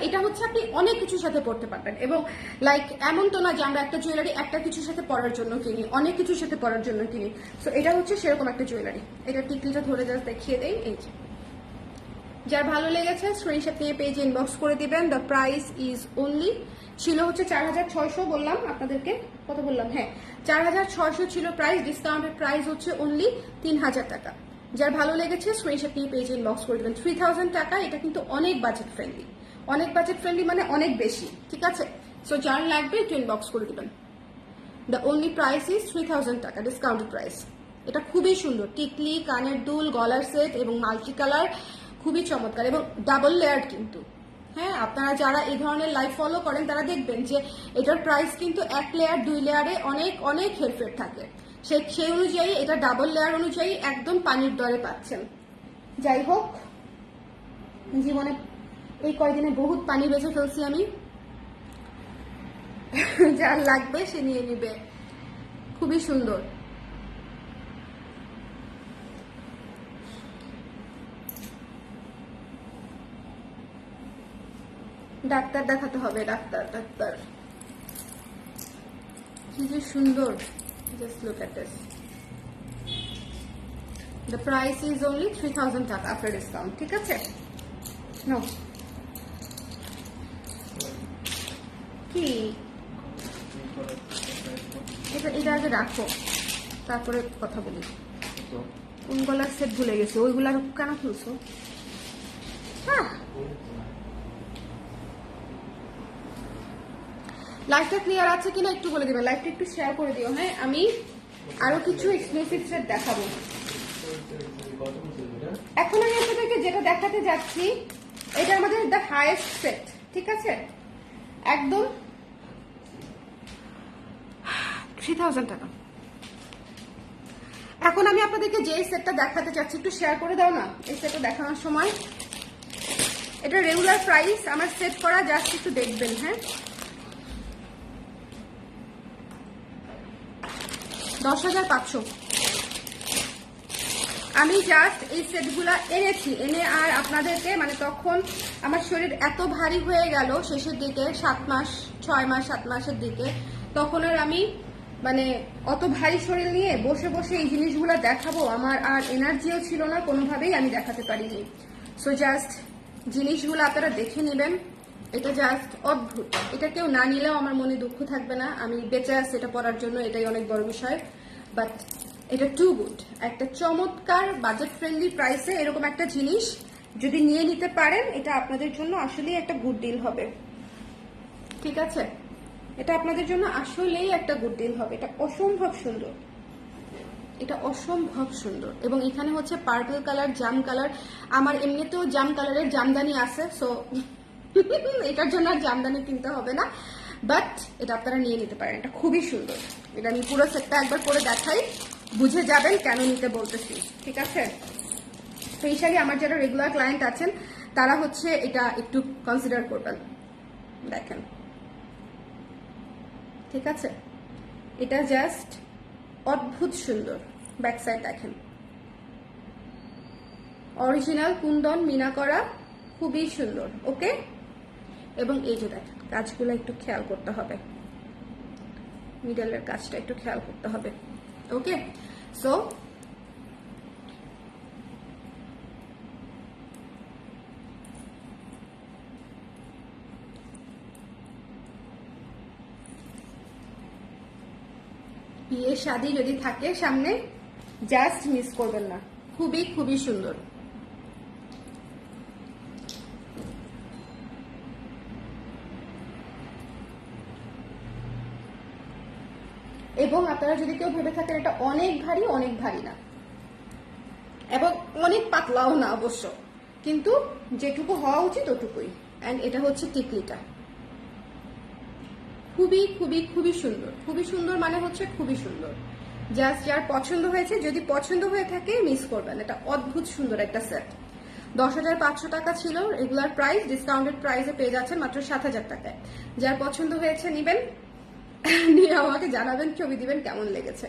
এটা হচ্ছে আপনি অনেক কিছুর সাথে পড়তে পারবেন এবং লাইক এমন তো না যে আমরা একটা জুয়েলারি একটা কিছুর সাথে পরার জন্য কিনি, অনেক কিছুর সাথে পরার জন্য কিনি। সো এটা হচ্ছে সেরকম একটা জুয়েলারি। এটা টিকলিটা ধরে জাস্ট দেখিয়ে দেই। এই যে যার ভালো লেগেছে স্ক্রিনশট নিয়ে পেজে ইনবক্স করে দিবেন। দ্য প্রাইস ইজ অনলি, ছিল হচ্ছে 4600, বললাম আপনাদেরকে, কত বললাম? হ্যাঁ 4600 ছিল প্রাইস, ডিসকাউন্টেড প্রাইস হচ্ছে অনলি 3000 টাকা। যার ভালো লেগেছে স্ক্রিনশট নিয়ে পেজে ইনবক্স করে দেবেন। 3000 টাকা, এটা কিন্তু অনেক বাজেট ফ্রেন্ডলি, অনেক বাজেট ফ্রেন্ডলি মানে অনেক বেশি, ঠিক আছে? সো যার লাগবে একটু ইনবক্স করে দিবেন। দ্য অনলি প্রাইস ইজ 3000 টাকা, ডিসকাউন্টেড প্রাইস। এটা খুবই সুন্দর, টিকলি, কানের দুল, গলার সেট এবং মাল্টি কালার, খুবই চমৎকার এবং ডাবল লেয়ার কিন্তু। হ্যাঁ আপনারা যারা এই ধরনের লাইভ ফলো করেন তারা দেখবেন যে এটার প্রাইস কিন্তু 1 লেয়ার 2 লেয়ারে অনেক অনেক হেরফের থাকে, সেই অনুযায়ী এটা ডাবল লেয়ার অনুযায়ী একদম পানির দরে পাচ্ছেন। যাই হোক, জীবনে এই কয়দিনে বহুত পানি বেঁচে ফেলছি আমি। যার লাগবে সে নিয়ে নিবে, খুবই সুন্দর। ডাক্তার দেখাতে হবে, ডাক্তার ডাক্তার কি যে সুন্দর। Just look at this. The price is only 3000 টাকা আফটার ডিসকাউন্ট, ঠিক আছে? নো কি এটা আগে রাখো, তারপরে কথা বলি। কোন গলার সেট ভুলে গেছে, ওইগুলা কেন খুলছো? হ্যাঁ লাইভটা ক্লিয়ার আছে কিনা একটু বলে দিবেন, লাইভটা একটু শেয়ার করে দিও। হ্যাঁ আমি আরো কিছু এক্সক্লুসিভ সেট দেখাবো। এখন আমি আপনাদেরকে যেটা দেখাতে যাচ্ছি এটা আমাদের দ্য হাইয়েস্ট সেট, ঠিক আছে? একদম 3000 টাকা। এখন আমি আপনাদেরকে যে সেটটা দেখাতে চাচ্ছি একটু শেয়ার করে দাও না এই সেটটা দেখানোর সময়। এটা রেগুলার প্রাইস আমার সেট করা, জাস্ট একটু দেখবেন। হ্যাঁ 10,500। আমি জাস্ট এই সেটগুলা এনেছি, এনে আর আপনাদেরকে মানে তখন আমার শরীর এত ভারী হয়ে গেল শেষের দিকে 7 মাস 6 মাস 7 মাসের দিকে, তখন আর আমি মানে অত ভারী শরীর নিয়ে বসে বসে এই জিনিসগুলো দেখাবো, আমার আর এনার্জিও ছিল না, কোনোভাবেই আমি দেখাতে পারিনি। সো জাস্ট জিনিসগুলো আপনারা দেখে নেবেন, এটা জাস্ট অদ্ভুত। এটা কেউ না নিলেও আমার মনে দুঃখ থাকবে না, আমি বেঁচে আছি এটা পরার জন্য, এটাই অনেক বড় বিষয়। বাট এটা টু গুড, একটা চমৎকার বাজেট ফ্রেন্ডলি প্রাইসে এরকম একটা জিনিস যদি নিয়ে নিতে পারেন, এটা আপনাদের জন্য আসলেই একটা গুড ডিল হবে। ঠিক আছে, এটা আপনাদের জন্য আসলেই একটা গুড ডিল হবে। এটা অসম্ভব সুন্দর, এটা অসম্ভব সুন্দর। এবং এখানে হচ্ছে পার্পল কালার, জাম কালার, আমার এমনিতেও জাম কালারের জামদানি আছে, সো এটার জন্য আর জামদানি কিনতে হবে না। বাট এটা আপনারা নিয়ে নিতে পারেন, এটা খুবই সুন্দর। এটা আমি পুরো সেটটা একবার করে দেখাই, বুঝে যাবেন কেন নিতে বলতেছি। ঠিক আছে, স্পেশালি আমার যারা রেগুলার ক্লায়েন্ট আছেন তারা হচ্ছে এটা একটু কনসিডার করবেন। দেখেন, ঠিক আছে, এটা জাস্ট অদ্ভুত সুন্দর। ব্যাক সাইড দেখেন, অরিজিনাল কুন্দন মিনা করা, খুবই সুন্দর। ওকে, এবং এই যে দেখেন কাজগুলো একটু খেয়াল করতে হবে, মিডলের কাজটা একটু খেয়াল করতে হবে। ওকে, সো বিয়ে শাদী যদি থাকে সামনে, জাস্ট মিস করবেন না, খুবই খুবই সুন্দর। এবং আপনারা যদি কেউ ভেবে থাকেন এটা অনেক ভারী, অনেক ভারী না এবং অনেক পাতলাও না অবশ্য, কিন্তু যেটুকু হওয়া উচিত ওটুকুই। অ্যান্ড এটা হচ্ছে টিকলিটা, খুবই খুবই খুবই সুন্দর, খুবই সুন্দর মানে হচ্ছে খুবই সুন্দর। জাস্ট যার পছন্দ হয়েছে, যদি পছন্দ হয়ে থাকে মিস করবেন, এটা অদ্ভুত সুন্দর একটা সেট। 10,500 টাকা ছিল রেগুলার প্রাইস, ডিসকাউন্টেড প্রাইসে পেয়ে যাচ্ছেন মাত্র 7,000 টাকায়। যার পছন্দ হয়েছে নিবেন, নিয়ে আমাকে জানাবেন, ছবি দিবেন কেমন লেগেছে।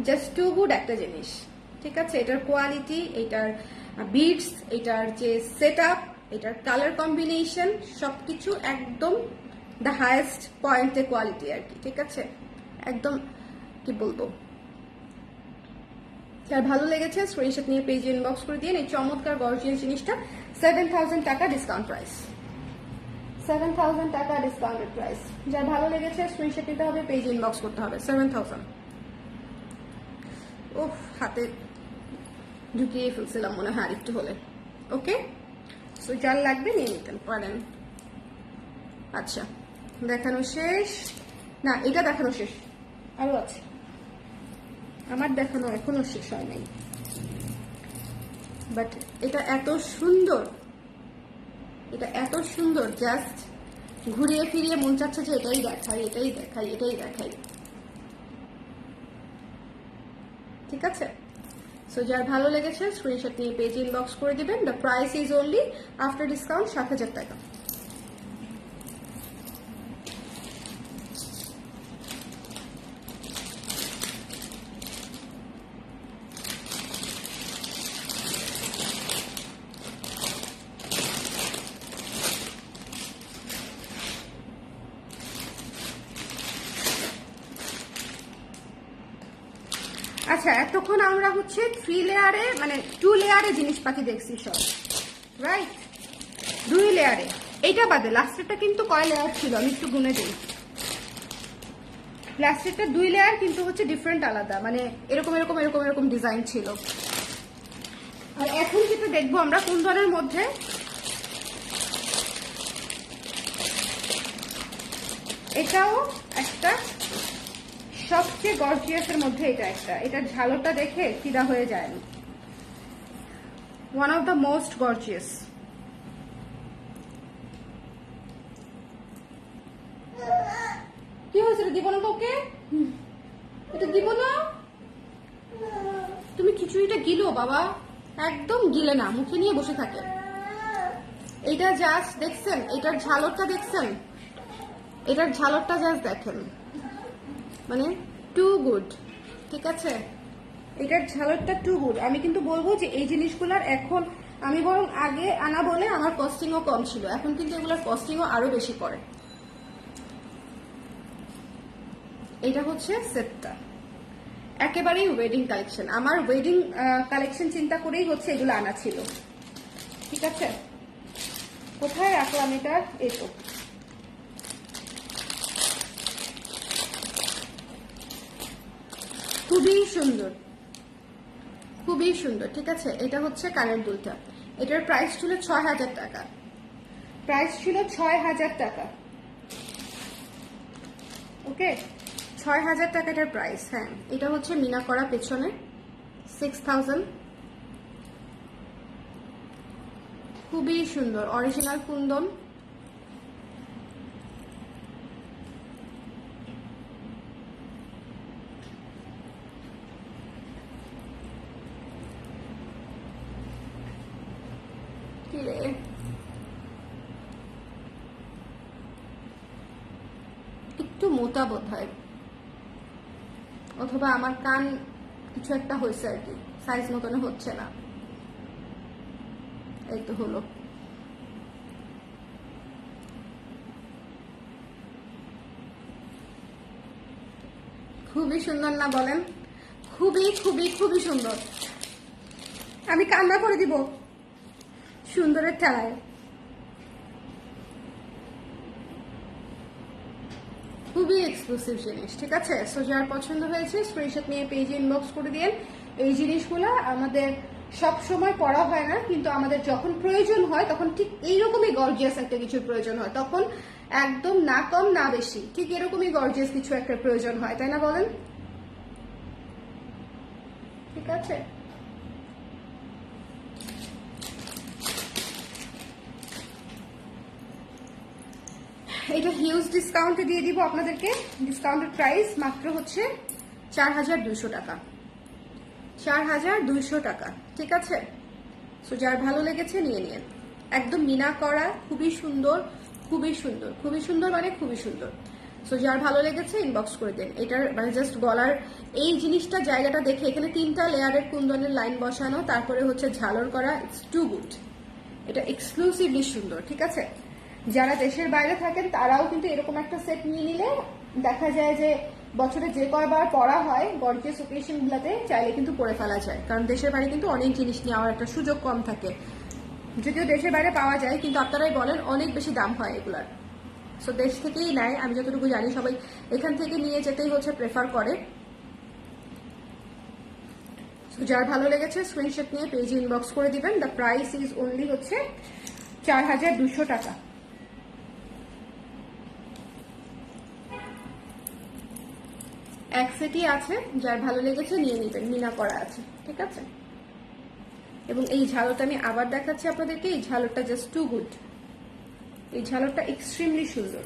জাস্ট টু গুড একটা জিনিস। ঠিক আছে, এটার কোয়ালিটি, এটার বিডস, এটার যে সেট আপ, এটার কালার কম্বিনেশন, সবকিছু একদম দ্য হাইয়েস্ট পয়েন্টে কোয়ালিটি আর কি। ঠিক আছে, একদম কি বলবো, যার ভালো লেগেছে স্ক্রিনশট নিয়ে পেজ ইনবক্স করে দিন। এই চমৎকার গর্জিয়াস জিনিসটা 7,000 টাকা ডিসকাউন্ট প্রাইস, 7,000 টাকা ডিসকাউন্টেড প্রাইস। যার ভালো লেগেছে স্ক্রিনশট নিতে হবে, পেজ ইনবক্স করতে হবে। 7,000। ওহ, হাতে ঢুকিয়ে ফেলছিলাম মনে হয় আরেকটু হলে। ওকে, সো যার লাগবে নিয়ে নিতেন পারেন। আচ্ছা, দেখানো শেষ না, এটা দেখানো শেষ, আরো আছে আমার দেখানো, এখনো শেষ হয় নাই। বাট এটা এত সুন্দর, এটা এত সুন্দর, জাস্ট ঘুরিয়ে ফিরিয়ে মন চাচ্ছে যে এটাই দেখাই, এটাই দেখাই, এটাই দেখাই। ঠিক আছে, সো যার ভালো লেগেছে স্ক্রিনশট নিয়ে পেজ ইনবক্স করে দিবেন। The price is only after discount 7,000 টাকা। আচ্ছা, এতক্ষণ আমরা হচ্ছে 3 লেয়ারে মানে 2 লেয়ারে জিনিসপাতি দেখছি সব, রাইট? 2 লেয়ারে, এইটা বাদে লাস্টেরটা কিন্তু কয় লেয়ার ছিল আমি একটু গুনে দিই। লাস্টেরটা 2 লেয়ার, কিন্তু হচ্ছে ডিফারেন্ট, আলাদা, মানে এরকম এরকম এরকম এরকম ডিজাইন ছিল। আর এখন যেটা দেখবো আমরা কুন্দনের মধ্যে, এটাও একটা সবচেয়ে গর্জিয়াসের মধ্যে এটা একটা, এটার ঝালরটা দেখে ফিদা হয়ে যায়। One of the most gorgeous. কি হয়েছে, দিব না তোকে, এটা দিব না। তুমি খিচুড়িটা গিলো বাবা, একদম গিলে না, মুখে নিয়ে বসে থাকে। এটা জাস্ট দেখছেন, এটার ঝালরটা দেখছেন, এটার ঝালরটা জাস্ট দেখেন, মানে টু গুড। ঠিক আছে, এটার ঝালরটা টু গুড। আমি কিন্তু বলবো যে এই জিনিসগুলোর এখন আমি বরং আগে আনা বলে আমার কস্টিংও কম ছিল, এখন কিন্তু এগুলোর কস্টিংও আরো বেশি পড়ে। এটা হচ্ছে সেটটা, একেবারেই ওয়েডিং কালেকশন। আমার ওয়েডিং কালেকশন চিন্তা করেই হচ্ছে এগুলো আনা ছিল। ঠিক আছে, কোথায় রাখলাম এটা? এই তো, খুবই সুন্দর, খুবই সুন্দর। ঠিক আছে, এটা হচ্ছে কানের দুলটা। এটার প্রাইস ছিল ৬,০০০ টাকা, প্রাইস ছিল ৬,০০০ টাকা। ওকে, ৬,০০০ টাকা এটার প্রাইস। হ্যাঁ, এটা হচ্ছে মিনা করা পেছনে ৬,০০০। খুবই সুন্দর, অরিজিনাল কুন্দন। একটু মোটা বোধ হয়, অথবা আমার কান কিছু একটা হয়েছে আর কি, সাইজ মতন হচ্ছে না। এই তো হলো। খুবই সুন্দর না বলেন? খুবই খুবই খুবই সুন্দর। আমি কান্না করে দিব সুন্দরের ঠেলায়। খুবই এক্সক্লুসিভ জিনিস। ঠিক আছে, সো যার পছন্দ হয়েছে স্ক্রিনশট নিয়ে পেজে ইনবক্স করে দিন। এই জিনিসগুলো আমাদের সব সময় পড়া হয় না, কিন্তু আমাদের যখন প্রয়োজন হয় তখন ঠিক এইরকমই গর্জিয়াস একটা কিছুর প্রয়োজন হয়, তখন একদম না কম না বেশি, ঠিক এরকমই গর্জিয়াস কিছু একটা প্রয়োজন হয়, তাই না বলেন? ঠিক আছে, এটা হিউজ ডিসকাউন্টে দিয়ে দিব আপনাদেরকে। ডিসকাউন্টের প্রাইস মাত্র হচ্ছে ৪,২০০ টাকা, ৪,২০০ টাকা। ঠিক আছে, সো যার ভালো লেগেছে নিয়ে নিন। একদম মিনা করা, খুবই সুন্দর, খুবই সুন্দর, খুবই সুন্দর, মানে খুবই সুন্দর। সো যার ভালো লেগেছে ইনবক্স করে দেন। এটার মানে জাস্ট গলার এই জিনিসটা, জায়গাটা দেখে, এখানে ৩টা লেয়ারের কুন্দনের লাইন বসানো, তারপরে হচ্ছে ঝালর করা, ইটস টু গুড। এটা এক্সক্লুসিভলি সুন্দর। ঠিক আছে, যারা দেশের বাইরে থাকেন তারাও কিন্তু এরকম একটা সেট নিয়ে নিলে দেখা যায় যে বছরে যে কয়বার পড়া হয় গর্জিয়াস ওকেশন গুলাতে চাইলে কিন্তু পরে ফেলা যায়, কারণ দেশের বাইরে কিন্তু অনেক জিনিস নেওয়ার একটা সুযোগ কম থাকে। যদিও দেশের বাইরে পাওয়া যায়, কিন্তু আপনারাই বলেন অনেক বেশি দাম হয় এগুলার। সো দেশ থেকেই নেয়, আমি যতটুকু জানি সবাই এখান থেকে নিয়ে যেতেই হচ্ছে প্রেফার করে। যার ভালো লেগেছে স্ক্রিনশট নিয়ে পেজে ইনবক্স করে দিবেন। দ্য প্রাইস ইজ অনলি হচ্ছে ৪,২০০ টাকা। এক সেটই আছে, যার ভালো লেগেছে নিয়ে নিবেন, মিনা করা আছে। ঠিক আছে, এবং এই ঝালরটা আমি আবার দেখাচ্ছি আপনাদেরকে। এই ঝালরটা জাস্ট টু গুড, এই ঝালরটা এক্সট্রিমলি সুন্দর।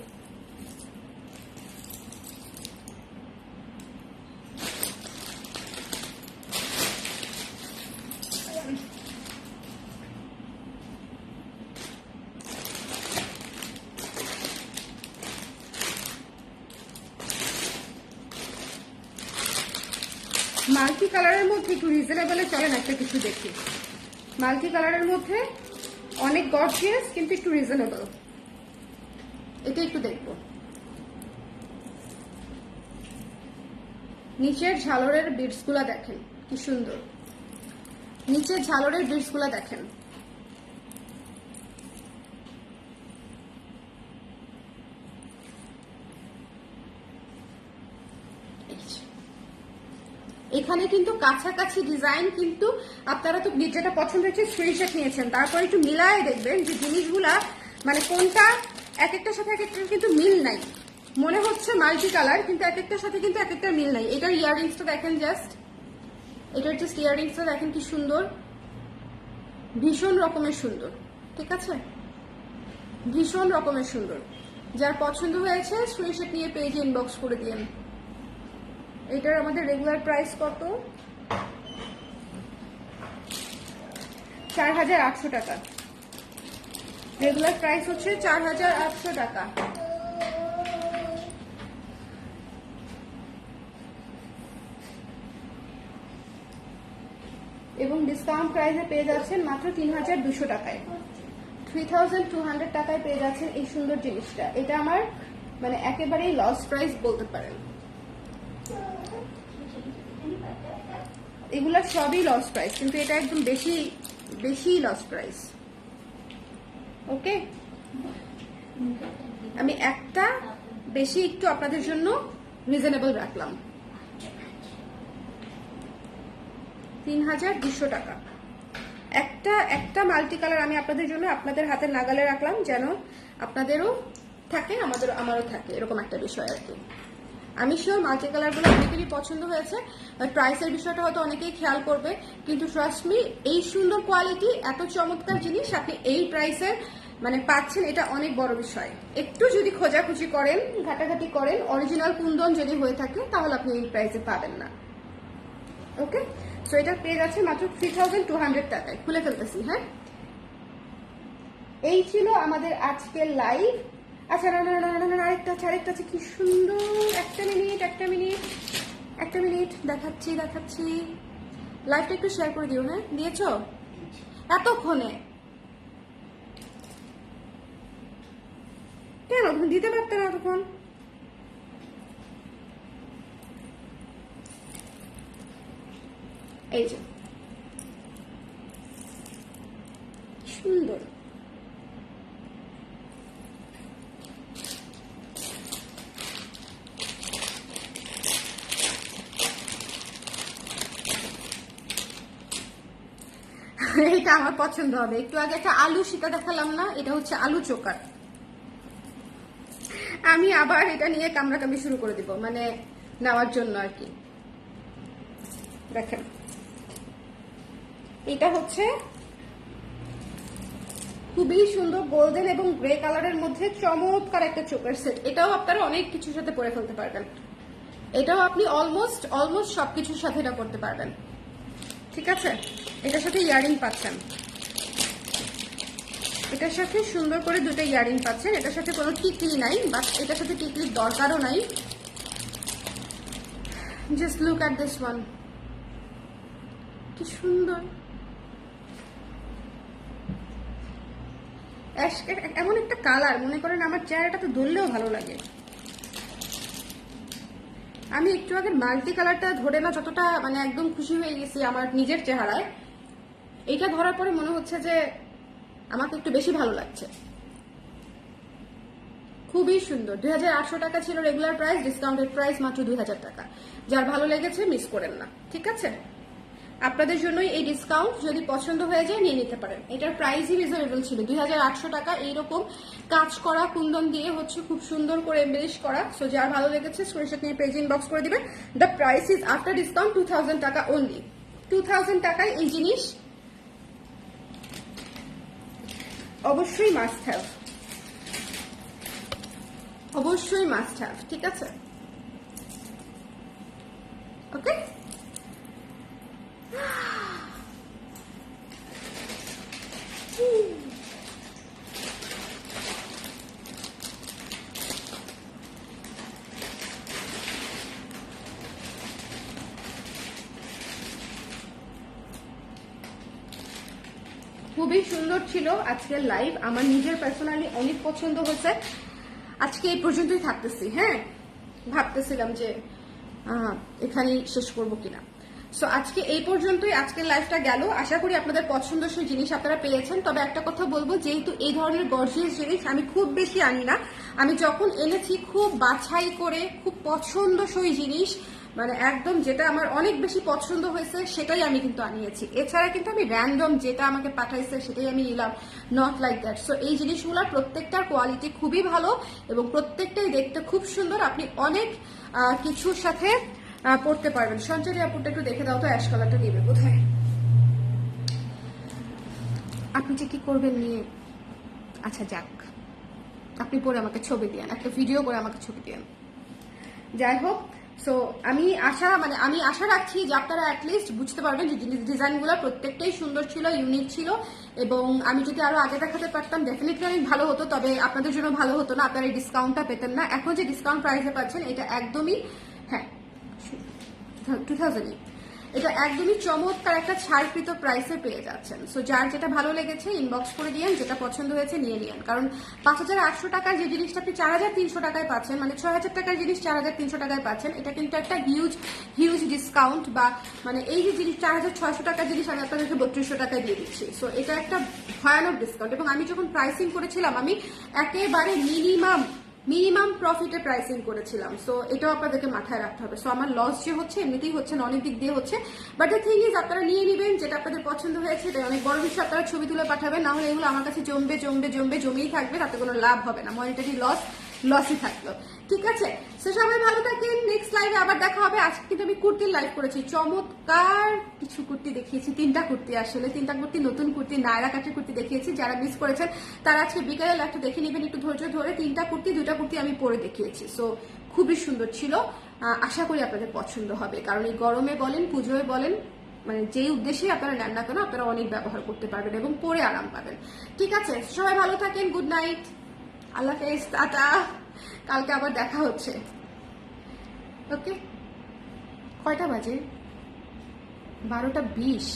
মাল্টি কালারের মধ্যে একটু রিজনেবলে চলেন একটা কিছু দেখি। মাল্টি কালারের মধ্যে অনেক গর্জিয়াস কিন্তু একটু রিজনেবল, এটা একটু দেখবো। নিচের ঝালরের বিটস গুলা দেখেন কি সুন্দর, নিচের ঝালরের বিটস গুলা দেখেন। এখানে কিন্তু কাছাকাছি ডিজাইন, কিন্তু আপনারা তো যেটা পছন্দ হয়েছে স্ক্রিনশট নিয়েছেন, তারপর একটু মিলায় দেখবেন যে জিনিসগুলা মানে কোনটা এক একটার সাথে এক একটার কিন্তু মিল নাই। মনে হচ্ছে মাল্টি কালার, কিন্তু এক একটার সাথে কিন্তু এক একটা মিল নাই। এটার ইয়াররিংসটা দেখেন, জাস্ট এটার জাস্ট ইয়াররিংসটা দেখেন কি সুন্দর, ভীষণ রকমের সুন্দর। ঠিক আছে, ভীষণ রকমের সুন্দর। যার পছন্দ হয়েছে স্ক্রিনশট নিয়ে পেজে ইনবক্স করে দিন। এটার আমাদের রেগুলার প্রাইস কত? ৪,৮০০ টাকা। রেগুলার প্রাইস হচ্ছে ৪,৮০০ টাকা। ডিসকাউন্ট প্রাইসে পেয়ে যাচ্ছেন মাত্র 3200 টাকায়। 3200 টাকায় পেয়ে যাচ্ছেন এই সুন্দর জিনিসটা। এটা আমার মানে একেবারেই লস প্রাইস বলতে পারেন। এগুলা সবই লস প্রাইস, কিন্তু এটা একদম বেশি বেশি লস প্রাইস। ওকে, আমি একটা বেশি একটু আপনাদের জন্য রিজনেবল রাখলাম। 3200 টাকা একটা মাল্টি কালার আমি আপনাদের জন্য আপনাদের হাতের নাগালে রাখলাম, যেন আপনাদেরও থাকে আমারও থাকে, এরকম একটা বিষয় আর কি। আমি শিওর মাল্টি কালারগুলো অনেকেরই পছন্দ হয়েছে। প্রাইসের বিষয়টা হয়তো অনেকেই খেয়াল করবে, কিন্তু ট্রাস্ট মি, এই সুন্দর কোয়ালিটি, এত চমৎকার জিনিস আপনি এই প্রাইসের মানে পাচ্ছেন, এটা অনেক বড় বিষয়। একটু যদি খোঁজাখুঁজি করেন, ঘাটাঘাটি করেন, অরিজিনাল কুন্দন যদি হয়ে থাকে, তাহলে আপনি এই প্রাইসে পাবেন না। ওকে, সো এটা পেয়ে যাচ্ছে মাত্র 3200 টাকায়। খুলে ফেলতেছি। হ্যাঁ, এই ছিল আমাদের আজকের লাইভ। আচ্ছা, না, আরেকটা আছে, কি সুন্দর। একটা মিনিট দেখাচ্ছি। লাইভটা একটু শেয়ার করে দিও। হ্যাঁ, দিয়েছো? এতক্ষণে কেন তুমি দিতে পারতে না এতক্ষণ? এই যে সুন্দর, এটা আমার পছন্দ হবে। একটু আগে একটা আলু শিকা দেখালাম না, এটা হচ্ছে আলু চোকার। আমি আবার এটা নিয়ে কামড়াকামড়ি শুরু করে দিব, মানে নেওয়ার জন্য আর কি। দেখেন, এটা হচ্ছে খুবই সুন্দর গোল্ডেন এবং গ্রে কালারের মধ্যে চমৎকার একটা চোখের সেট। এটাও আপনারা অনেক কিছুর সাথে পরে ফেলতে পারবেন। এটাও আপনি অলমোস্ট সবকিছুর সাথে এটা করতে পারবেন। ঠিক আছে, এটার সাথে ইয়ারিং পাচ্ছেন, এটার সাথে সুন্দর করে দুটো ইয়ারিং পাচ্ছেন। এটার সাথে কোনো টিকলি নাই, বাট এটার সাথে টিকলির দরকারও নাই। Just look at this one, কি সুন্দর। এমন একটা কালার, মনে করেন আমার চেহারাটাতে ধরলেও ভালো লাগে। আমি একটু আগে মাল্টি কালারটা ধরে না যতটা মানে একদম খুশি হয়ে গেছি আমার নিজের চেহারায়, এইটা ধরার পরে মনে হচ্ছে যে আমাকে একটু বেশি ভালো লাগছে। খুবই সুন্দর। 2800 টাকা ছিল রেগুলার প্রাইস, ডিসকাউন্টেড প্রাইস মাত্র 2000 টাকা। যার ভালো লেগেছে মিস করেন না, ঠিক আছে? আপনাদের জন্যই এই ডিসকাউন্ট, যদি পছন্দ হয়ে যায় নিয়ে নিতে পারেন। এটার প্রাইসই রিজনেবল ছিল, 2800 টাকা। এইরকম কাজ করা কুন্দন দিয়ে হচ্ছে খুব সুন্দর করে এমবেলিশ করা। সো যার ভালো লেগেছে স্ক্রিনশট নিয়ে পেজ ইনবক্স করে দিবেন। The price is after discount 2000 টাকা অনলি। 2000 টাকায় এই জিনিস অবশ্যই মাস্ট হ্যাভ, অবশ্যই মাস্ট হ্যাভ, ঠিক আছে? ওকে, খুবই সুন্দর ছিল আজকের লাইভ। আমার নিজের পার্সোনালি অনেক পছন্দ হয়েছে। আজকে এই পর্যন্তই থাকতেছি। হ্যাঁ, ভাবতেছিলাম যে এখানেই শেষ করবো কিনা। সো আজকে এই পর্যন্তই আজকের লাইভটা গেল। আশা করি আপনাদের পছন্দসই জিনিস আপনারা পেয়েছেন। তবে একটা কথা বলবো, যেহেতু এই ধরনের গর্জিয়াস জিনিস আমি খুব বেশি আনি না, আমি যখন এনেছি খুব বাছাই করে খুব পছন্দসই জিনিস, মানে একদম যেটা আমার অনেক বেশি পছন্দ হয়েছে সেটাই আমি কিন্তু আনিয়েছি। এছাড়া কিন্তু আমি র্যান্ডম যেটা আমাকে পাঠাইছে সেটাই আমি নিলাম, নট লাইক দ্যাট। সো এই জিনিসগুলোর প্রত্যেকটার কোয়ালিটি খুবই ভালো এবং প্রত্যেকটাই দেখতে খুব সুন্দর। আপনি অনেক কিছুর সাথে পড়তে পারবেন। সঞ্চারী আপুরটা একটু দেখে দাও তো, অ্যাশ কালারটা দিবে কোথায়? আপনি যে কি করবেন নিয়ে, আচ্ছা যাক, আপনি পরে আমাকে ছবি দিয়েন, একটা ভিডিও করে আমাকে ছবি দিয়েন। যাই হোক, সো আমি আশা রাখছি যে আপনারা অ্যাটলিস্ট বুঝতে পারবেন যে ডিজাইনগুলো প্রত্যেকটাই সুন্দর ছিল, ইউনিক ছিল। এবং আমি যদি আরো আগে দেখাতে পারতাম ডেফিনেটলি অনেক ভালো হতো, তবে আপনাদের জন্য ভালো হতো না, আপনারা এই ডিসকাউন্টটা পেতেন না। এখন যে ডিসকাউন্ট প্রাইসে পাচ্ছেন এটা একদমই, হ্যাঁ 2000, এটা একদমই চমৎকার একটা ছাড়কৃত প্রাইসে পেয়ে যাচ্ছেন। সো যার যেটা ভালো লেগেছে ইনবক্স করে দিয়েন, যেটা পছন্দ হয়েছে নিয়ে নিন। কারণ 5,800 টাকার যে জিনিসটা আপনি 4,300 টাকায় পাচ্ছেন, মানে 6,000 টাকার জিনিস 4,300 টাকায় পাচ্ছেন, এটা কিন্তু একটা হিউজ ডিসকাউন্ট। বা মানে এই যে জিনিস 4,600 টাকার জিনিস আমি আপনাদেরকে 3200 টাকায় দিয়ে দিচ্ছি। সো এটা একটা ভয়ানক ডিসকাউন্ট। এবং আমি যখন প্রাইসিং করেছিলাম আমি একেবারে মিনিমাম প্রফিটে প্রাইসিং করেছিলাম। সো এটাও আপনাদেরকে মাথায় রাখতে হবে। সো আমার লস যে হচ্ছে এমনিতেই হচ্ছে না, অনেক দিক দিয়ে হচ্ছে, বাট দ্য থিং ইজ আপনারা নিয়ে নেবেন যেটা আপনাদের পছন্দ হয়েছে। এটা অনেক বড় বিষয়, আপনারা ছবি তুলে পাঠাবেন, না হলে এগুলো আমার কাছে জমেই থাকবে, তাতে কোনো লাভ হবে না, মনিটারি লসই থাকলো। ঠিক আছে, সো সবাই ভালো থাকেন, নেক্সট লাইভে আবার দেখা হবে। আজকে কিন্তু আমি কুর্তির লাইভ করেছি, চমৎকার কিছু কুর্তি দেখিয়েছি, 3টা কুর্তি, আসলে 3টা কুর্তি, নতুন কুর্তি, নায়রা কাটের কুর্তি দেখিয়েছি। যারা মিস করেছেন তারা আজকে বিকালে লাইভটা দেখে নেবেন একটু ধৈর্য ধরে। 3টা কুর্তি, 2টা কুর্তি আমি পরে দেখিয়েছি। সো খুবই সুন্দর ছিল, আশা করি আপনাদের পছন্দ হবে। কারণ এই গরমে বলেন, পুজোয় বলেন, মানে যেই উদ্দেশ্যে আপনারা নেন না কেন আপনারা অনেক ব্যবহার করতে পারবেন এবং পরে আরাম পাবেন। ঠিক আছে, সবাই ভালো থাকেন, গুড নাইট, আল্লাহ হাফেজ, টাটা, কালকে আবার দেখা হচ্ছে। ওকে, কয়টা বাজে? 12টা 20।